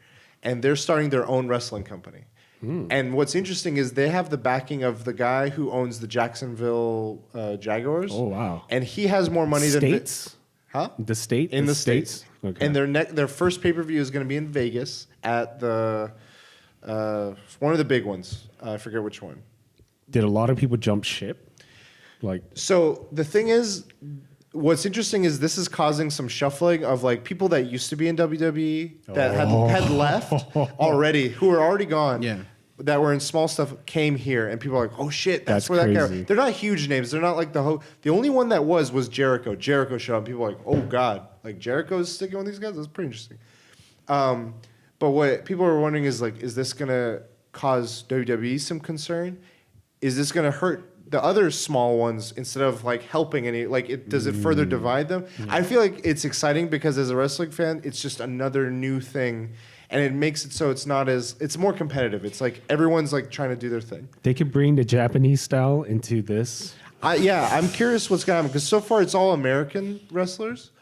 and they're starting their own wrestling company. And what's interesting is they have the backing of the guy who owns the Jacksonville Jaguars. Oh wow! And he has more money than States. The state? In the States. Okay. And their first pay-per-view is going to be in Vegas at the one of the big ones. I forget which one. Did a lot of people jump ship? So the thing is, what's interesting is this is causing some shuffling of like people that used to be in WWE that had left already, who are already gone. Yeah. That were in small stuff came here, and people are like, "Oh shit, that's where that crazy. guy." They're not huge names. They're not like the only one that was Jericho. Jericho showed up. People were like, "Oh god, like Jericho's sticking with these guys." That's pretty interesting. But what people are wondering is like, is this gonna cause WWE some concern? Is this gonna hurt the other small ones instead of like helping any? Like, does it further divide them? I feel like it's exciting because as a wrestling fan, it's just another new thing. And it makes it so it's more competitive. It's like everyone's like trying to do their thing. They could bring the Japanese style into this. I'm curious what's going to happen because so far it's all American wrestlers.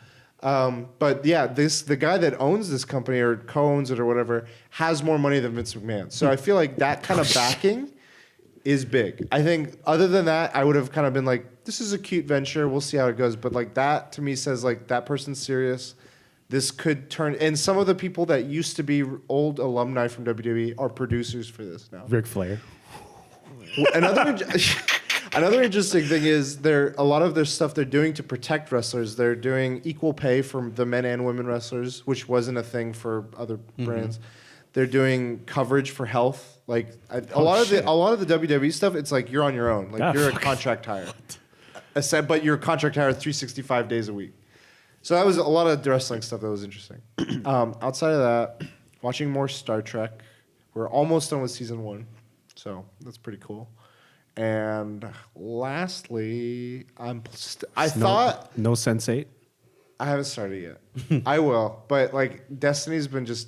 But yeah, the guy that owns this company or co-owns it or whatever has more money than Vince McMahon. So I feel like that kind of backing is big. I think other than that, I would have kind of been like, this is a cute venture. We'll see how it goes. But like that to me says like that person's serious. This could turn, and some of the people that used to be old alumni from WWE are producers for this now. Ric Flair. Another interesting thing is a lot of their stuff they're doing to protect wrestlers. They're doing equal pay for the men and women wrestlers, which wasn't a thing for other brands. They're doing coverage for health. Like a lot of the WWE stuff, it's like you're on your own. Like you're a contract hire, but you're a contract hire 365 days a week. So that was a lot of wrestling stuff that was interesting. Outside of that, watching more Star Trek. We're almost done with season 1, so that's pretty cool. And lastly, I thought no Sense8. I haven't started yet. I will, but like Destiny's been just.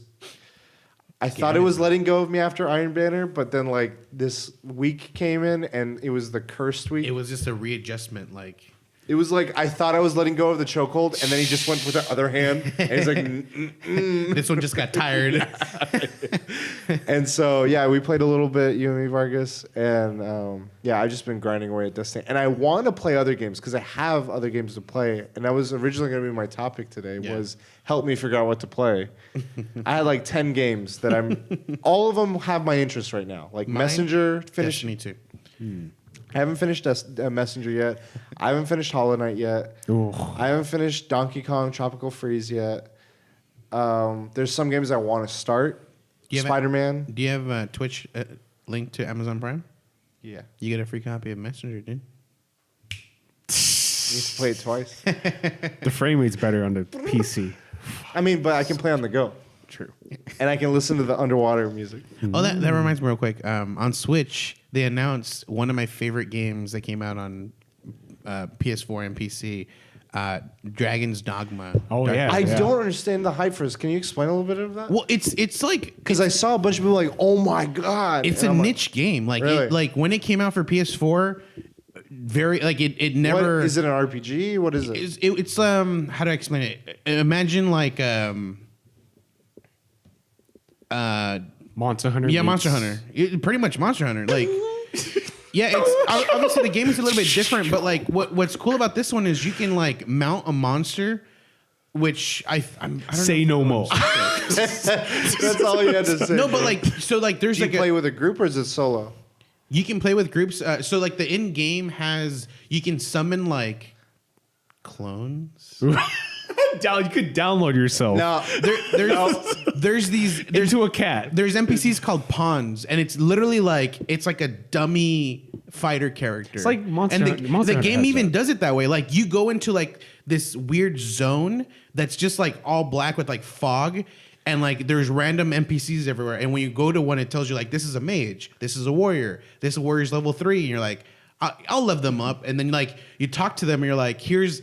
I thought it was letting go of me after Iron Banner, but then like this week came in and it was the cursed week. It was just a readjustment, like. It was like I thought I was letting go of the chokehold, and then he just went with the other hand, and he's like, This one just got tired. And so yeah, we played a little bit, you and me, Vargas, and yeah, I've just been grinding away at Destiny, and I want to play other games because I have other games to play, and that was originally going to be my topic today was help me figure out what to play. I had like 10 games that all of them have my interest right now, like Mine? Messenger, finish. Destiny 2. I haven't finished Messenger yet. I haven't finished Hollow Knight yet. Ooh. I haven't finished Donkey Kong Tropical Freeze yet. There's some games I want to start. Spider-Man. Do you have a Twitch link to Amazon Prime? Yeah. You get a free copy of Messenger, dude. You have to play it twice. The frame rate's better on the PC. I mean, but I can play on the go. True. And I can listen to the underwater music. Oh, that reminds me real quick. On Switch, they announced one of my favorite games that came out on PS4 and PC, Dragon's Dogma. Oh, Dark- yeah. I don't understand the hype for this. Can you explain a little bit of that? Well, it's like Because I saw a bunch of people like, oh my God. it's And a I'm like, niche game. Like Really? like when it came out for PS4, very like it never What, is it an RPG? What is it? it's how do I explain it? Imagine like Monster Hunter. yeah, meets- Monster Hunter. Pretty much Monster Hunter. Like, yeah, it's obviously the game is a little bit different, but like what's cool about this one is you can like mount a monster, which I don't Say no more. That's all you had to say. no, but like so like there's Do you like play with a group or is it solo? you can play with groups. So like the in game has you can summon like clones. You could download yourself No. There's into a cat. there's NPCs called pawns, and it's literally like it's like a dummy fighter character. It's like Monster and Hunter- Monster the Hunter game has even that. does it that way. Like you go into like this weird zone that's just like all black with like fog, and like there's random NPCs everywhere. And when you go to one, it tells you like this is a mage, this is a warrior, this warrior's level 3, and you're like, I'll level them up. And then like you talk to them, and you're like, here's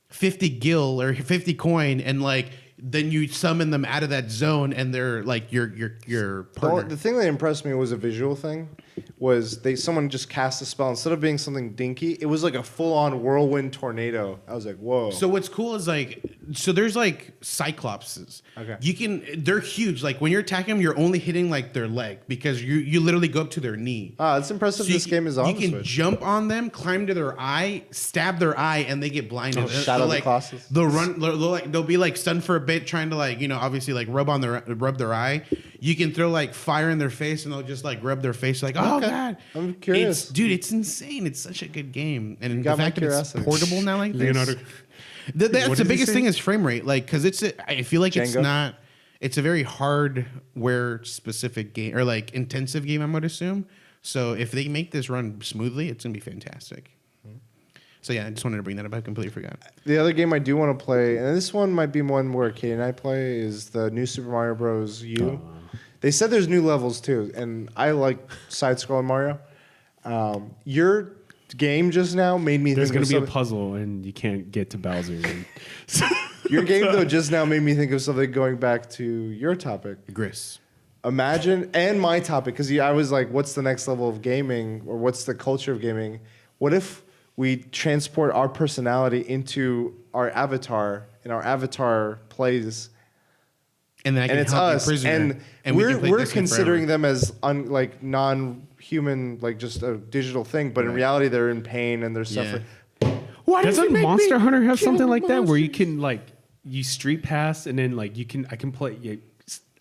50 gil or 50 coin, and like then you summon them out of that zone, and they're like your partner. The thing that impressed me was a visual thing. Was someone just cast a spell instead of being something dinky? It was like a full-on whirlwind tornado. I was like, whoa. So what's cool is like, so there's like cyclopses. Okay. They're huge. Like when you're attacking them, you're only hitting like their leg because you literally go up to their knee. It's impressive. So This game is on You the can Switch. jump on them, climb to their eye, stab their eye, and they get blinded. Shadow of the like, Colossus. They'll be like stunned for a bit, trying to like obviously like rub their eye. You can throw like fire in their face, and they'll just like rub their face. Like, oh Okay. god, I'm curious. dude. It's insane. It's such a good game, and the got my fact that it's curiosity. portable now like this. Leonardo. That's What the did he biggest say? thing is frame rate, like because I feel like it's Django? not. It's a very hardware specific game or like intensive game, I would assume. So if they make this run smoothly, it's gonna be fantastic. So yeah, I just wanted to bring that up. I completely forgot. The other game I do want to play, and this one might be one where Katie and I play, is the new Super Mario Bros. U. They said there's new levels too, and I like side-scrolling Mario. Your game just now made me There's think going of to be a something. puzzle, and you can't get to Bowser. And Your game though just now made me think of something going back to your topic. Gris. Imagine, and my topic, because I was like, what's the next level of gaming, or what's the culture of gaming? What if we transport our personality into our avatar, and our avatar plays, And then I can and it's help us, you prisoner, and we can play we're Destiny considering forever. them as like non-human, like just a digital thing, but in Right. reality, they're in pain and they're suffering. Why does it doesn't make Monster me Hunter have kill something like that where you monsters? can like you street pass and then like I can play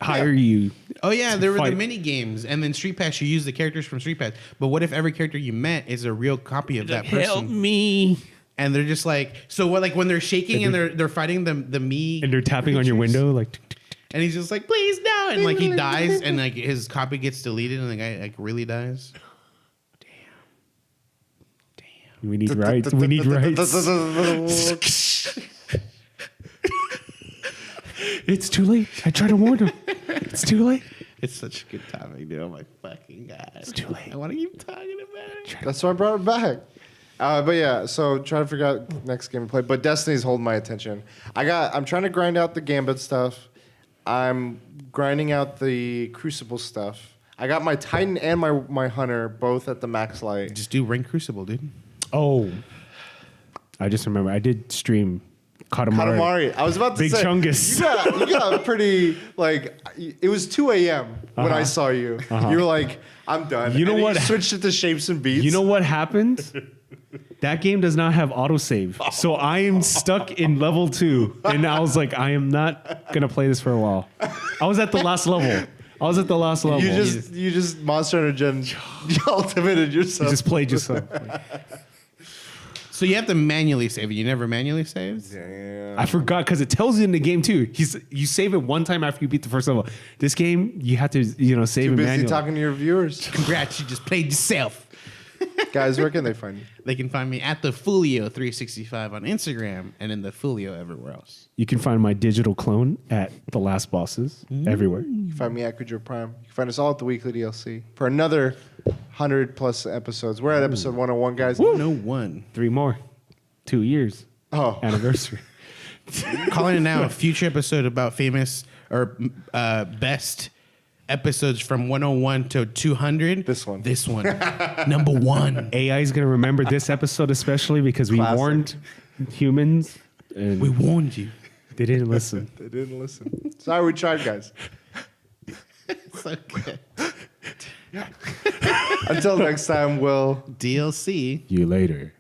hire you. Oh yeah, there were the fight. mini games, and then Street Pass. You use the characters from Street Pass. But what if every character you met is a real copy of that person? Help me! And they're just like, so what? Like when they're shaking and they're fighting the me, And they're tapping on your creatures, window like. and he's just like, please no, and like he dies, and like his copy gets deleted, and the guy like really dies. We need rights. We need rights. It's too late. I tried to warn him. It's too late. It's such a good topic, dude. Oh my fucking god! It's too late. I want to keep talking about it. That's why I brought it back. But yeah, so trying to figure out next game to play. But Destiny's holding my attention. I'm trying to grind out the Gambit stuff. I'm grinding out the Crucible stuff. I got my Titan and my Hunter both at the max light. Just do Ring Crucible, dude. Oh, I just remember I did stream Katamari. Katamari. I was about to Big say, Chungus. you got a pretty, like, it was 2 a.m. when I saw you. You were like, I'm done. You know and what? You switched it to Shapes and Beats. You know what happened? That game does not have autosave. So I am stuck in level 2. And I was like, I am not going to play this for a while. I was at the last level. You just Monster Hunter Gen ultimated yourself. You just played yourself. So you have to manually save it. You never manually saved? Damn. I forgot because it tells you in the game too. You save it one time after you beat the first level. This game, you have to, save Too it busy manually. talking to your viewers. Congrats, you just played yourself. Guys, where can they find you? They can find me at the Fulio365 on Instagram and in the Fulio everywhere else. You can find my digital clone at The Last Bosses everywhere. You can find me at Kudra Prime. You can find us all at the Weekly DLC for another 100+ episodes. We're at episode 101, guys. No one. 3 more. 2 years. Oh, Anniversary. Calling it now a future episode about famous or best episodes from 101 to 200. This one. Number 1. AI is going to remember this episode especially because we Classic. warned humans and We warned you. they didn't listen. they didn't listen. Sorry, we tried, guys. So good. Until next time, we'll DLC. You later.